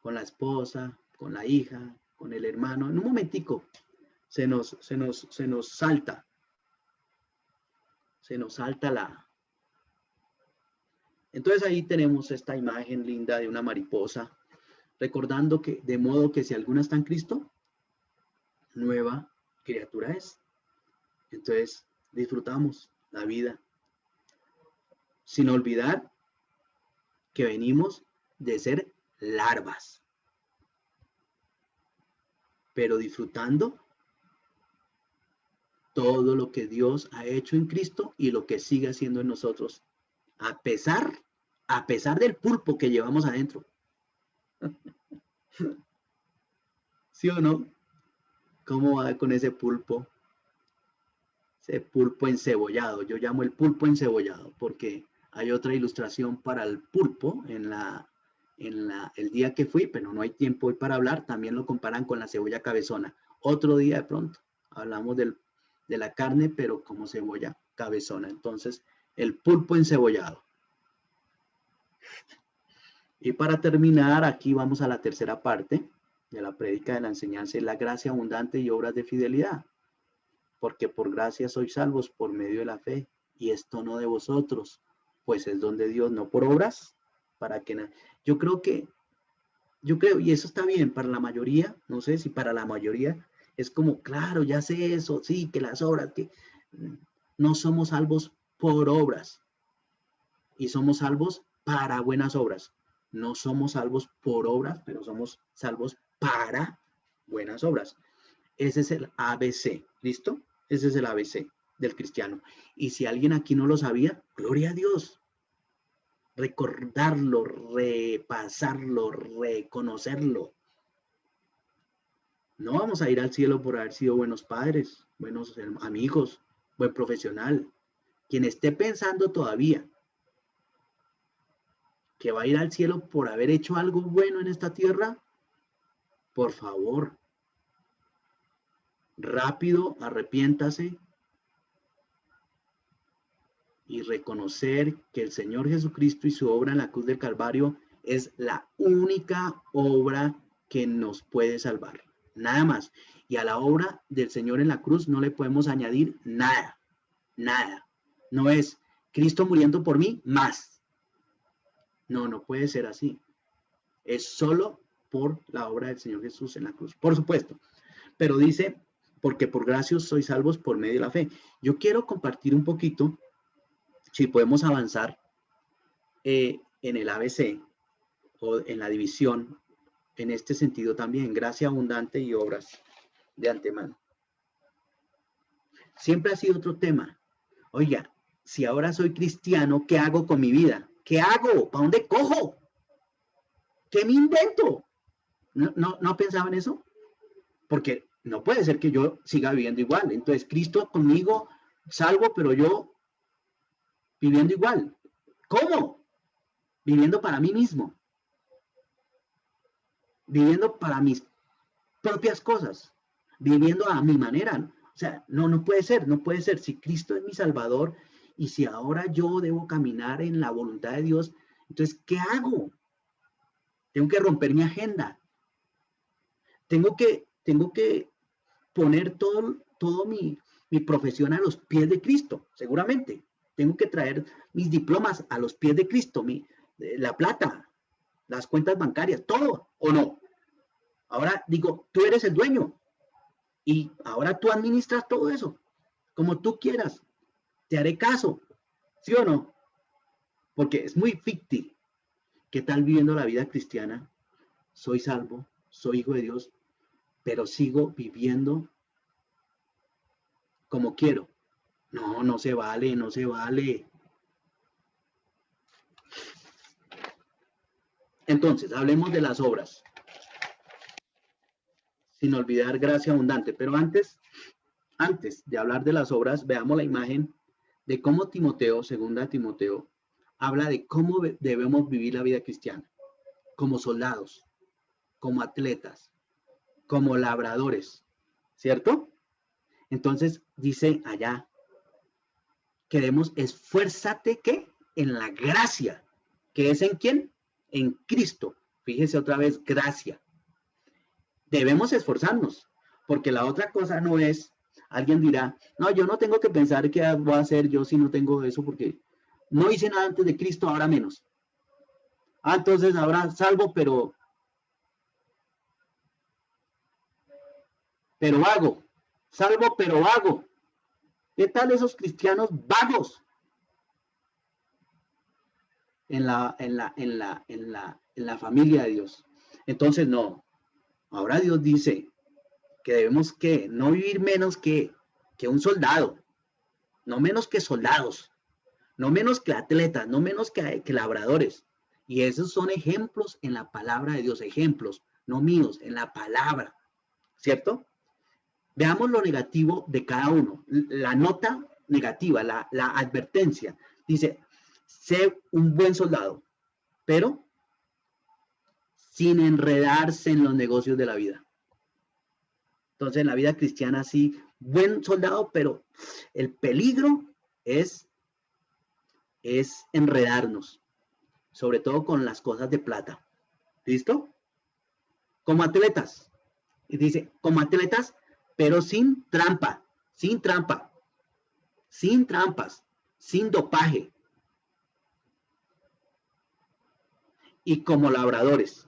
Con la esposa, con la hija, con el hermano. En un momentico se nos salta. Se nos salta la... Entonces ahí tenemos esta imagen linda de una mariposa, recordando que de modo que si alguna está en Cristo, nueva criatura es. Entonces disfrutamos la vida, sin olvidar que venimos de ser larvas, pero disfrutando todo lo que Dios ha hecho en Cristo y lo que sigue haciendo en nosotros, a pesar del pulpo que llevamos adentro. ¿Sí o no? ¿Cómo va con ese pulpo? Ese pulpo encebollado. Yo llamo el pulpo encebollado porque hay otra ilustración para el pulpo el día que fui, pero no hay tiempo hoy para hablar. También lo comparan con la cebolla cabezona. Otro día de pronto hablamos de la carne, pero como cebolla cabezona. Entonces, el pulpo encebollado. Y para terminar, aquí vamos a la tercera parte de la prédica de la enseñanza, es la gracia abundante y obras de fidelidad. Porque por gracia sois salvos por medio de la fe, y esto no de vosotros, pues es don de Dios, no por obras, para que yo creo, y eso está bien para la mayoría, no sé si para la mayoría es como, claro, ya sé eso, sí, que las obras, que no somos salvos por obras, y somos salvos para buenas obras. No somos salvos por obras, pero somos salvos para buenas obras. Ese es el ABC, ¿listo? Ese es el ABC del cristiano. Y si alguien aquí no lo sabía, gloria a Dios. Recordarlo, repasarlo, reconocerlo. No vamos a ir al cielo por haber sido buenos padres, buenos amigos, buen profesional. Quien esté pensando todavía que va a ir al cielo por haber hecho algo bueno en esta tierra, por favor, rápido, arrepiéntase y reconocer que el Señor Jesucristo y su obra en la cruz del Calvario es la única obra que nos puede salvar. Nada más. Y a la obra del Señor en la cruz no le podemos añadir nada. Nada. No es Cristo muriendo por mí más. No, no puede ser así. Es solo por la obra del Señor Jesús en la cruz. Por supuesto. Pero dice, porque por gracia sois salvos por medio de la fe. Yo quiero compartir un poquito, si podemos avanzar en el ABC o en la división, en este sentido también, gracia abundante y obras de antemano. Siempre ha sido otro tema. Oiga, si ahora soy cristiano, ¿qué hago con mi vida? ¿Qué hago? ¿Para dónde cojo? ¿Qué me invento? ¿No pensaba en eso? Porque no puede ser que yo siga viviendo igual. Entonces, Cristo conmigo, salvo, pero yo viviendo igual. ¿Cómo? Viviendo para mí mismo. Viviendo para mis propias cosas. Viviendo a mi manera. O sea, no puede ser, no puede ser. Si Cristo es mi Salvador y si ahora yo debo caminar en la voluntad de Dios, entonces, ¿qué hago? Tengo que romper mi agenda. Tengo que poner todo mi profesión a los pies de Cristo, seguramente. Tengo que traer mis diplomas a los pies de Cristo, la plata, las cuentas bancarias, todo, ¿o no? Ahora digo, tú eres el dueño y ahora tú administras todo eso. como tú quieras, te haré caso, ¿sí o no? Porque es muy ficticio. ¿Qué tal viviendo la vida cristiana? Soy salvo, soy hijo de Dios, pero sigo viviendo como quiero. No, no se vale, no se vale. Entonces, hablemos de las obras, sin olvidar gracia abundante. Pero antes de hablar de las obras, veamos la imagen de cómo Timoteo, segunda Timoteo, habla de cómo debemos vivir la vida cristiana, como soldados, como atletas, como labradores, ¿cierto? Entonces dice allá, queremos esfuérzate, ¿qué? En la gracia, ¿que es en quién? En Cristo. Fíjese otra vez, gracia. Debemos esforzarnos, porque la otra cosa no es, alguien dirá, no, yo no tengo que pensar qué voy a hacer yo si no tengo eso, porque no hice nada antes de Cristo, ahora menos. Ah, entonces ahora salvo, pero vago. Salvo, pero vago. ¿Qué tal esos cristianos vagos en la familia de Dios? Entonces, no. Ahora Dios dice que debemos que no vivir menos que un soldado, no menos que soldados, no menos que atletas, no menos que labradores. Y esos son ejemplos en la palabra de Dios, ejemplos, no míos, en la palabra, ¿cierto? Veamos lo negativo de cada uno. La nota negativa, la advertencia. Dice, sé un buen soldado, pero sin enredarse en los negocios de la vida. Entonces, en la vida cristiana, sí, buen soldado, pero el peligro es enredarnos, sobre todo con las cosas de plata. ¿Listo? Como atletas. Y dice, como atletas, pero sin trampa, sin trampa, sin trampas, sin dopaje. Y como labradores,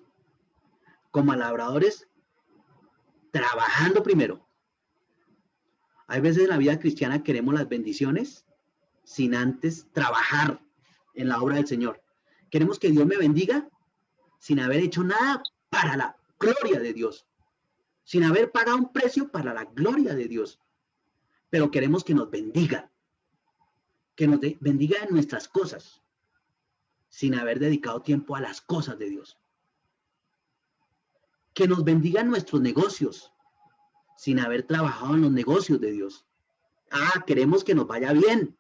trabajando primero. Hay veces en la vida cristiana queremos las bendiciones sin antes trabajar en la obra del Señor. Queremos que Dios me bendiga sin haber hecho nada para la gloria de Dios, sin haber pagado un precio para la gloria de Dios. Pero queremos que nos bendiga bendiga en nuestras cosas, sin haber dedicado tiempo a las cosas de Dios. Que nos bendiga en nuestros negocios, sin haber trabajado en los negocios de Dios. Ah, queremos que nos vaya bien,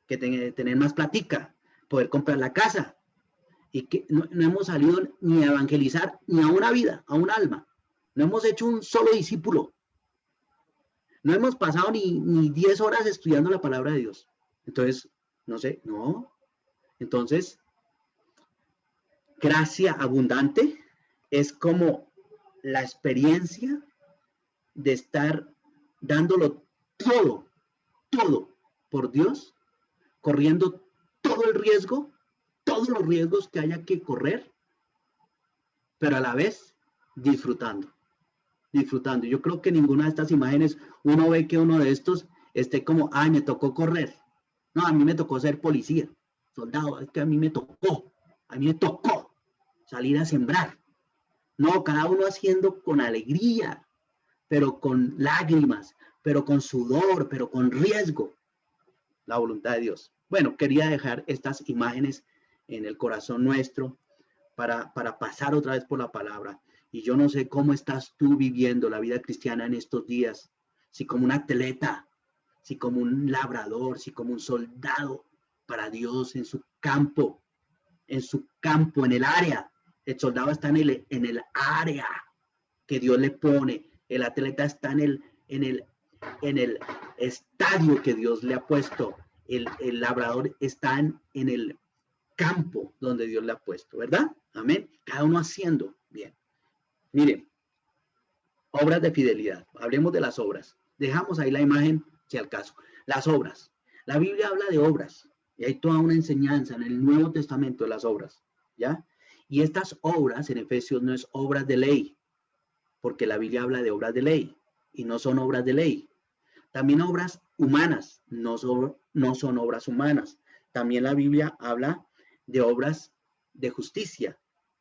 que tener más platica, poder comprar la casa, y que no hemos salido ni a evangelizar ni a una vida, a un alma. No hemos hecho un solo discípulo. No hemos pasado ni 10 horas estudiando la palabra de Dios. Entonces, no sé, no. Entonces, gracia abundante es como la experiencia de estar dándolo todo por Dios, corriendo todo el riesgo, todos los riesgos que haya que correr, pero a la vez disfrutando. Yo creo que ninguna de estas imágenes uno ve que uno de estos esté como, ay, me tocó correr. No, a mí me tocó ser policía, soldado, es que a mí me tocó salir a sembrar. No, cada uno haciendo con alegría, pero con lágrimas, pero con sudor, pero con riesgo, la voluntad de Dios. Bueno, quería dejar estas imágenes en el corazón nuestro para pasar otra vez por la palabra. Y yo no sé cómo estás tú viviendo la vida cristiana en estos días, si como un atleta, si como un labrador, si como un soldado para Dios en su campo, en el área. El soldado está en el área que Dios le pone. El atleta está en el estadio que Dios le ha puesto. El labrador está en el campo donde Dios le ha puesto, ¿verdad? Amén. Cada uno haciendo bien. Miren, obras de fidelidad. Hablemos de las obras. Dejamos ahí la imagen, si al caso. Las obras. La Biblia habla de obras. Y hay toda una enseñanza en el Nuevo Testamento de las obras. ¿Ya? Y estas obras en Efesios no es obras de ley, porque la Biblia habla de obras de ley y no son obras de ley. También obras humanas, no son obras humanas. También la Biblia habla de obras de justicia,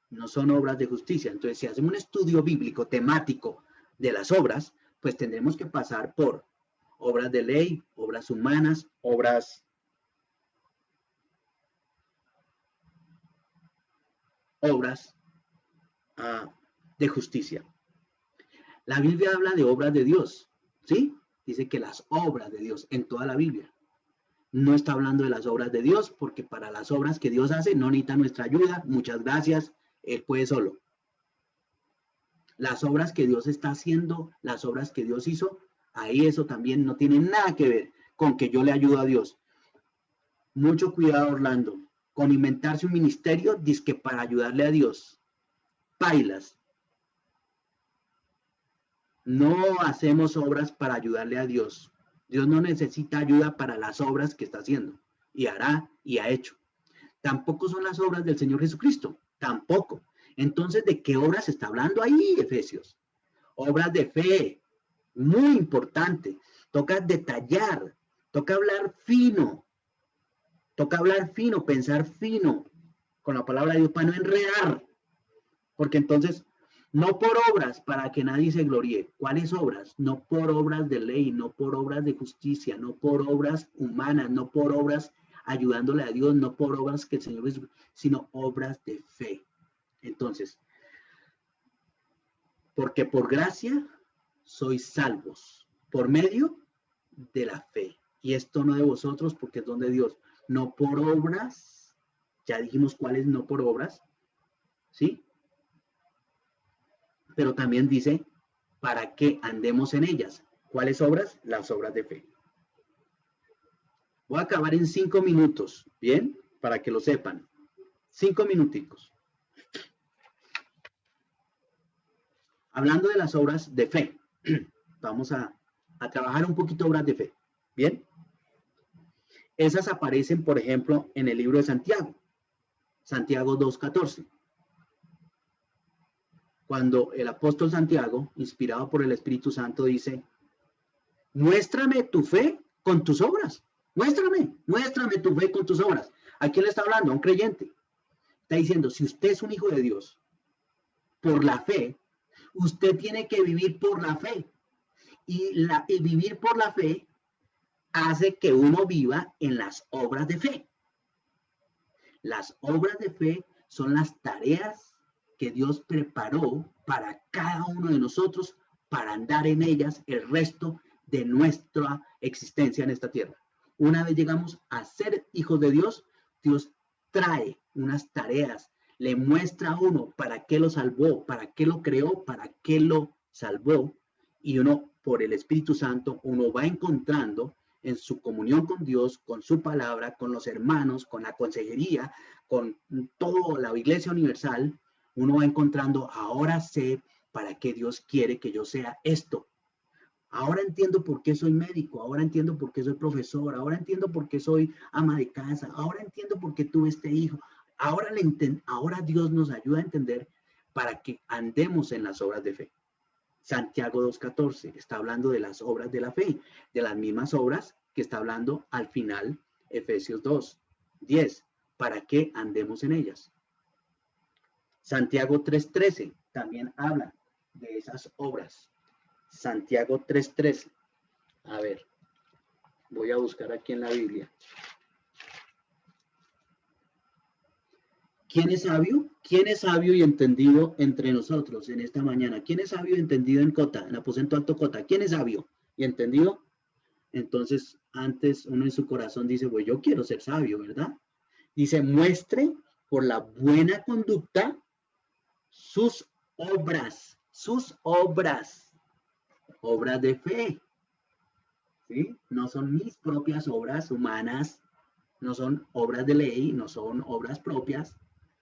no son obras de justicia. Entonces, si hacemos un estudio bíblico temático de las obras, pues tendremos que pasar por obras de ley, obras humanas, obras de justicia. La Biblia habla de obras de Dios, ¿sí? Dice que las obras de Dios en toda la Biblia. No está hablando de las obras de Dios, porque para las obras que Dios hace no necesita nuestra ayuda. Muchas gracias, Él puede solo. Las obras que Dios está haciendo, las obras que Dios hizo, ahí eso también no tiene nada que ver con que yo le ayudo a Dios. Mucho cuidado, Orlando, con inventarse un ministerio dizque para ayudarle a Dios. Pailas. No hacemos obras para ayudarle a Dios. Dios no necesita ayuda para las obras que está haciendo y hará y ha hecho. Tampoco son las obras del Señor Jesucristo. Tampoco. Entonces, ¿de qué obras está hablando ahí, Efesios? Obras de fe. Muy importante. Toca detallar. Toca hablar fino. Toca hablar fino, pensar fino con la palabra de Dios para no enredar. Porque entonces, no por obras para que nadie se gloríe. ¿Cuáles obras? No por obras de ley, no por obras de justicia, no por obras humanas, no por obras ayudándole a Dios, no por obras que el Señor es, sino obras de fe. Entonces, porque por gracia sois salvos, por medio de la fe. Y esto no de vosotros, porque es don de Dios. No por obras, ya dijimos cuáles no por obras, ¿sí? Pero también dice, para que andemos en ellas. ¿Cuáles obras? Las obras de fe. Voy a acabar en 5 minutos, ¿bien? Para que lo sepan. 5 minuticos. Hablando de las obras de fe, vamos a trabajar un poquito obras de fe, ¿bien? Esas aparecen, por ejemplo, en el libro de Santiago, Santiago 2:14. Cuando el apóstol Santiago, inspirado por el Espíritu Santo, dice, muéstrame tu fe con tus obras. Muéstrame tu fe con tus obras. ¿A quién le está hablando? A un creyente. Está diciendo, si usted es un hijo de Dios, por la fe, usted tiene que vivir por la fe. Y vivir por la fe hace que uno viva en las obras de fe. Las obras de fe son las tareas que Dios preparó para cada uno de nosotros para andar en ellas el resto de nuestra existencia en esta tierra. Una vez llegamos a ser hijos de Dios, Dios trae unas tareas, le muestra a uno para qué lo salvó, para qué lo creó, para qué lo salvó, y uno, por el Espíritu Santo, uno va encontrando en su comunión con Dios, con su palabra, con los hermanos, con la consejería, con toda la Iglesia Universal, uno va encontrando, ahora sé para qué Dios quiere que yo sea esto. Ahora entiendo por qué soy médico, ahora entiendo por qué soy profesor, ahora entiendo por qué soy ama de casa, ahora entiendo por qué tuve este hijo. Ahora Dios nos ayuda a entender para que andemos en las obras de fe. Santiago 2:14 está hablando de las obras de la fe, de las mismas obras que está hablando al final Efesios 2:10, para que andemos en ellas. Santiago 3:13 también habla de esas obras. Santiago 3:13. A ver, voy a buscar aquí en la Biblia. ¿Quién es sabio? ¿Quién es sabio y entendido entre nosotros en esta mañana? ¿Quién es sabio y entendido en Cota, en Aposento Alto Cota? ¿Quién es sabio y entendido? Entonces, antes uno en su corazón dice, pues yo quiero ser sabio, ¿verdad? Dice, muestre por la buena conducta sus obras, obras de fe. ¿Sí? No son mis propias obras humanas, no son obras de ley, no son obras propias,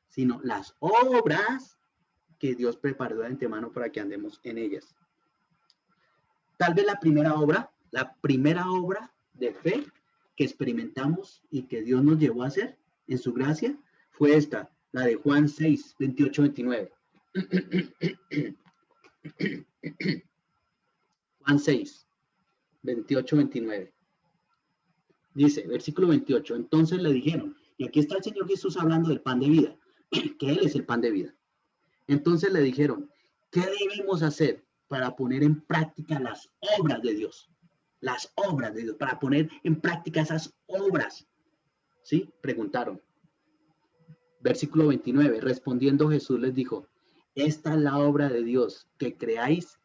sino las obras que Dios preparó de antemano para que andemos en ellas. Tal vez la primera obra de fe que experimentamos y que Dios nos llevó a hacer en su gracia fue esta, la de Juan 6, 28, 29. Juan 6, 28, 29. Dice, versículo 28. Entonces le dijeron, y aquí está el Señor Jesús hablando del pan de vida, que Él es el pan de vida. Entonces le dijeron, ¿qué debemos hacer para poner en práctica las obras de Dios? Las obras de Dios, para poner en práctica esas obras. ¿Sí? Preguntaron. Versículo 29. Respondiendo Jesús les dijo, esta es la obra de Dios, que creáis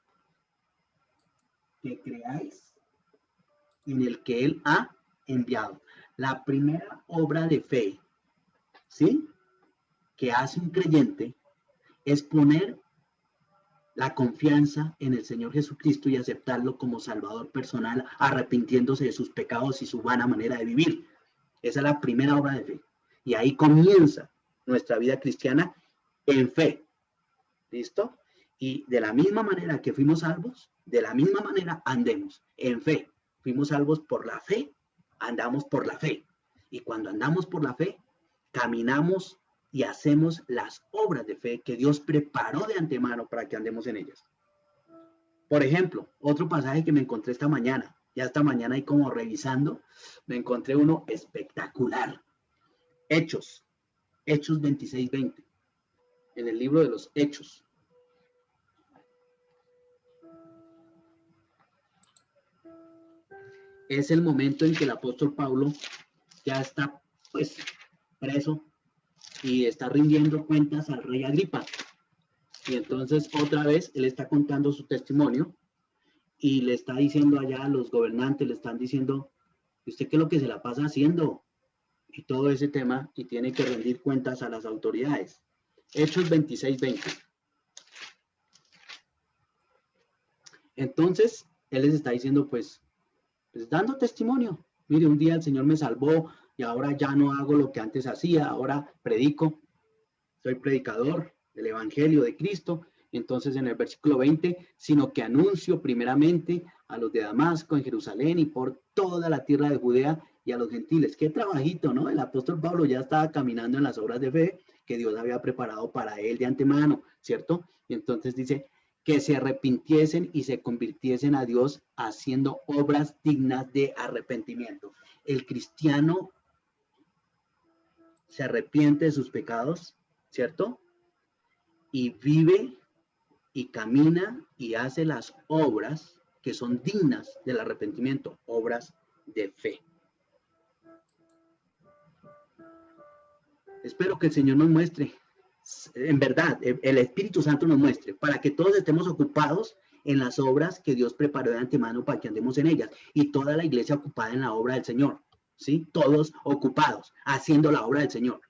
en el que Él ha enviado. La primera obra de fe, ¿sí?, que hace un creyente es poner la confianza en el Señor Jesucristo y aceptarlo como Salvador personal, arrepintiéndose de sus pecados y su vana manera de vivir. Esa es la primera obra de fe. Y ahí comienza nuestra vida cristiana en fe. ¿Listo? Y de la misma manera que fuimos salvos, de la misma manera andemos en fe. Fuimos salvos por la fe, andamos por la fe. Y cuando andamos por la fe, caminamos y hacemos las obras de fe que Dios preparó de antemano para que andemos en ellas. Por ejemplo, otro pasaje que me encontré esta mañana, ya esta mañana y como revisando, me encontré uno espectacular. Hechos 26:20, en el libro de los Hechos. Es el momento en que el apóstol Pablo ya está, pues, preso y está rindiendo cuentas al rey Agripa. Y entonces otra vez él está contando su testimonio y le está diciendo allá a los gobernantes, le están diciendo, ¿usted qué es lo que se la pasa haciendo? Y todo ese tema, y tiene que rendir cuentas a las autoridades. Hechos 26:20. Entonces, él les está diciendo, pues dando testimonio. Mire, un día el Señor me salvó y ahora ya no hago lo que antes hacía, ahora predico, soy predicador del Evangelio de Cristo. Entonces en el versículo 20, sino que anuncio primeramente a los de Damasco, en Jerusalén y por toda la tierra de Judea y a los gentiles. Qué trabajito, ¿no? El apóstol Pablo ya estaba caminando en las obras de fe que Dios había preparado para él de antemano, ¿cierto? Y entonces dice que se arrepintiesen y se convirtiesen a Dios haciendo obras dignas de arrepentimiento. El cristiano se arrepiente de sus pecados, ¿cierto? Y vive y camina y hace las obras que son dignas del arrepentimiento, obras de fe. Espero que el Señor nos muestre, en verdad, el Espíritu Santo nos muestre, para que todos estemos ocupados en las obras que Dios preparó de antemano para que andemos en ellas, y toda la iglesia ocupada en la obra del Señor, ¿sí? Todos ocupados, haciendo la obra del Señor,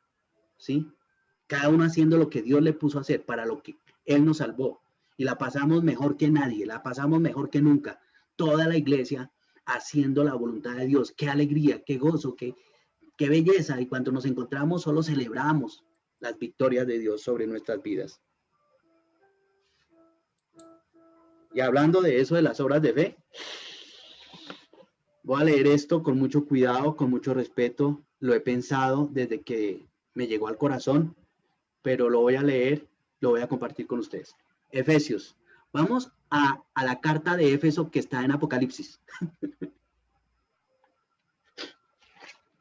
¿sí? Cada uno haciendo lo que Dios le puso a hacer, para lo que Él nos salvó, y la pasamos mejor que nadie, la pasamos mejor que nunca, toda la iglesia haciendo la voluntad de Dios. Qué alegría, qué gozo, qué belleza. Y cuando nos encontramos solo celebramos las victorias de Dios sobre nuestras vidas. Y hablando de eso, de las obras de fe, voy a leer esto con mucho cuidado, con mucho respeto. Lo he pensado desde que me llegó al corazón, pero lo voy a leer, lo voy a compartir con ustedes. Efesios. Vamos a la carta de Éfeso que está en Apocalipsis.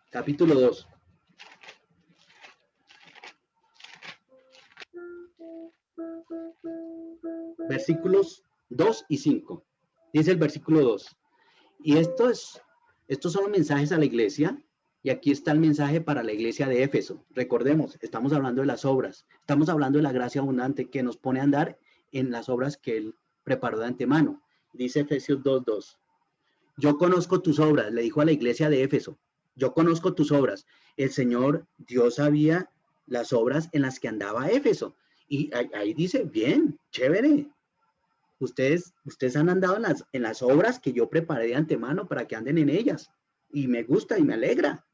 Capítulo 2. Versículos 2 y 5. Dice el versículo 2. Y estos son los mensajes a la iglesia, y aquí está el mensaje para la iglesia de Éfeso. Recordemos, estamos hablando de las obras, estamos hablando de la gracia abundante que nos pone a andar en las obras que Él preparó de antemano. Dice Efesios 2:2. Yo conozco tus obras, le dijo a la iglesia de Éfeso. Yo conozco tus obras. El Señor Dios sabía las obras en las que andaba Éfeso. Y ahí dice, bien, chévere. Ustedes han andado en las obras que yo preparé de antemano para que anden en ellas. Y me gusta y me alegra.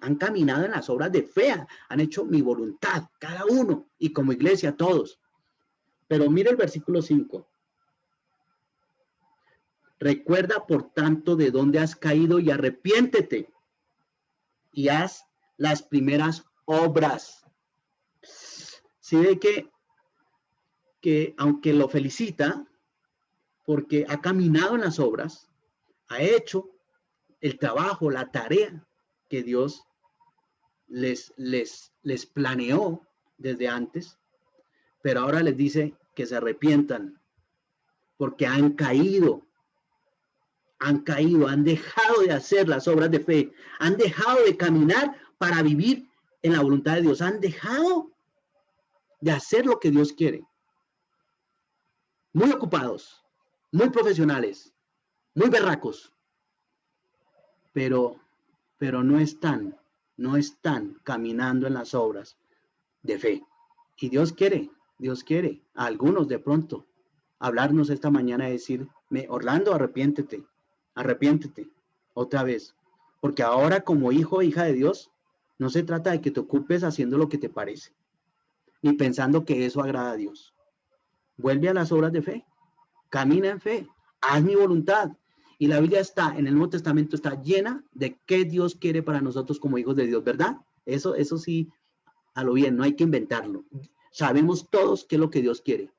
Han caminado en las obras de fe, han hecho mi voluntad, cada uno, y como iglesia todos. Pero mire el versículo 5. Recuerda, por tanto, de dónde has caído y arrepiéntete y haz las primeras obras. Sí, ve que aunque lo felicita porque ha caminado en las obras, ha hecho el trabajo, la tarea que Dios les planeó desde antes, pero ahora les dice que se arrepientan porque han caído, han dejado de hacer las obras de fe, han dejado de caminar para vivir en la voluntad de Dios, han dejado de hacer lo que Dios quiere. Muy ocupados, muy profesionales, muy berracos, pero no están caminando en las obras de fe. Y Dios quiere a algunos de pronto hablarnos esta mañana y decirme, Orlando, arrepiéntete otra vez. Porque ahora como hijo o hija de Dios, no se trata de que te ocupes haciendo lo que te parece, ni pensando que eso agrada a Dios. Vuelve a las obras de fe, camina en fe, haz mi voluntad. Y la Biblia está, en el Nuevo Testamento está llena de qué Dios quiere para nosotros como hijos de Dios, ¿verdad? Eso sí, a lo bien, no hay que inventarlo. Sabemos todos qué es lo que Dios quiere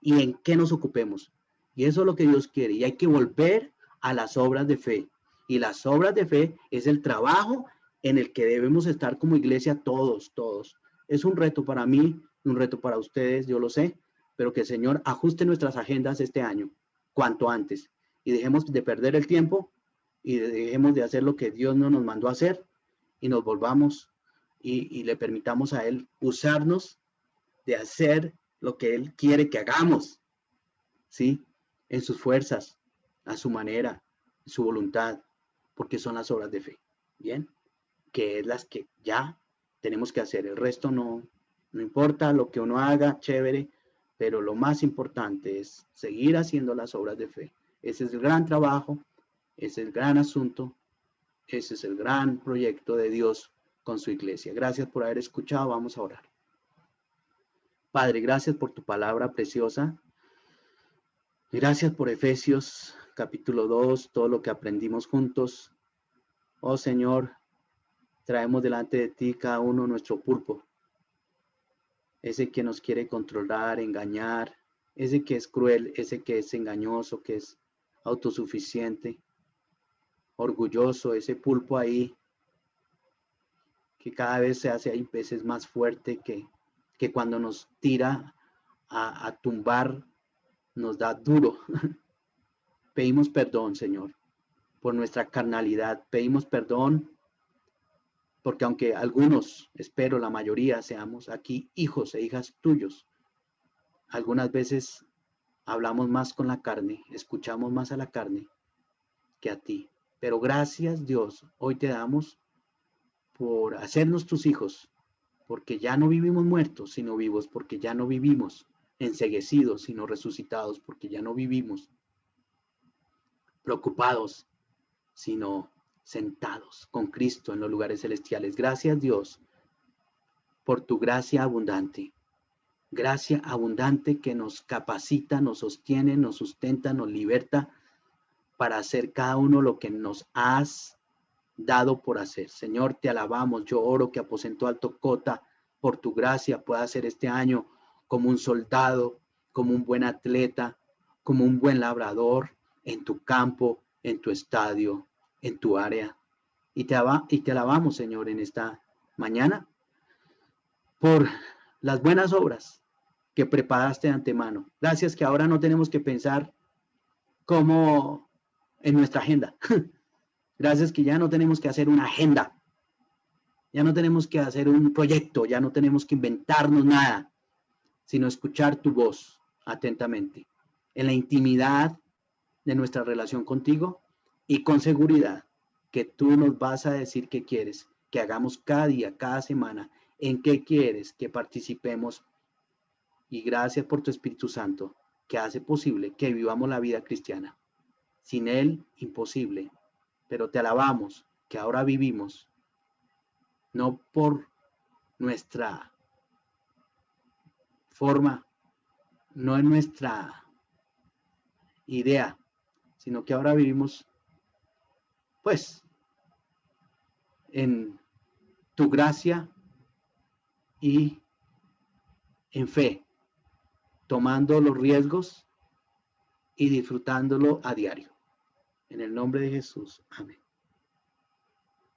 y en qué nos ocupemos. Y eso es lo que Dios quiere. Y hay que volver a las obras de fe. Y las obras de fe es el trabajo en el que debemos estar como iglesia todos. Es un reto para mí, un reto para ustedes, yo lo sé, pero que el Señor ajuste nuestras agendas este año, cuanto antes. Y dejemos de perder el tiempo y dejemos de hacer lo que Dios no nos mandó a hacer y nos volvamos y le permitamos a Él usarnos de hacer lo que Él quiere que hagamos, ¿sí? En sus fuerzas, a su manera, en su voluntad, porque son las obras de fe, ¿bien? Que es las que ya tenemos que hacer. El resto no importa lo que uno haga, chévere, pero lo más importante es seguir haciendo las obras de fe. Ese es el gran trabajo, ese es el gran asunto, ese es el gran proyecto de Dios con su iglesia. Gracias por haber escuchado, vamos a orar. Padre, gracias por tu palabra preciosa. Gracias por Efesios capítulo 2, todo lo que aprendimos juntos. Oh Señor, traemos delante de ti cada uno nuestro pulpo. Ese que nos quiere controlar, engañar, ese que es cruel, ese que es engañoso, que es autosuficiente, orgulloso, ese pulpo ahí que cada vez se hace ahí veces más fuerte que cuando nos tira a tumbar nos da duro. Pedimos perdón, Señor, por nuestra carnalidad. Pedimos perdón porque aunque algunos, espero la mayoría, seamos aquí hijos e hijas tuyos, algunas veces hablamos más con la carne, escuchamos más a la carne que a ti. Pero gracias, Dios, hoy te damos por hacernos tus hijos, porque ya no vivimos muertos, sino vivos, porque ya no vivimos enceguecidos, sino resucitados, porque ya no vivimos preocupados, sino sentados con Cristo en los lugares celestiales. Gracias, Dios, por tu gracia abundante. Gracia abundante que nos capacita, nos sostiene, nos sustenta, nos liberta para hacer cada uno lo que nos has dado por hacer. Señor, te alabamos. Yo oro que Aposento Alto Cota, por tu gracia, pueda hacer este año como un soldado, como un buen atleta, como un buen labrador en tu campo, en tu estadio, en tu área. Y te alabamos, Señor, en esta mañana por las buenas obras que preparaste de antemano. Gracias que ahora no tenemos que pensar como en nuestra agenda. Gracias que ya no tenemos que hacer una agenda. Ya no tenemos que hacer un proyecto, ya no tenemos que inventarnos nada, sino escuchar tu voz atentamente en la intimidad de nuestra relación contigo y con seguridad que tú nos vas a decir qué quieres, que hagamos cada día, cada semana, en qué quieres que participemos. Y gracias por tu Espíritu Santo, que hace posible que vivamos la vida cristiana. Sin Él, imposible. Pero te alabamos, que ahora vivimos, no por nuestra forma, no en nuestra idea, sino que ahora vivimos, pues, en tu gracia y en fe, tomando los riesgos y disfrutándolo a diario. En el nombre de Jesús. Amén.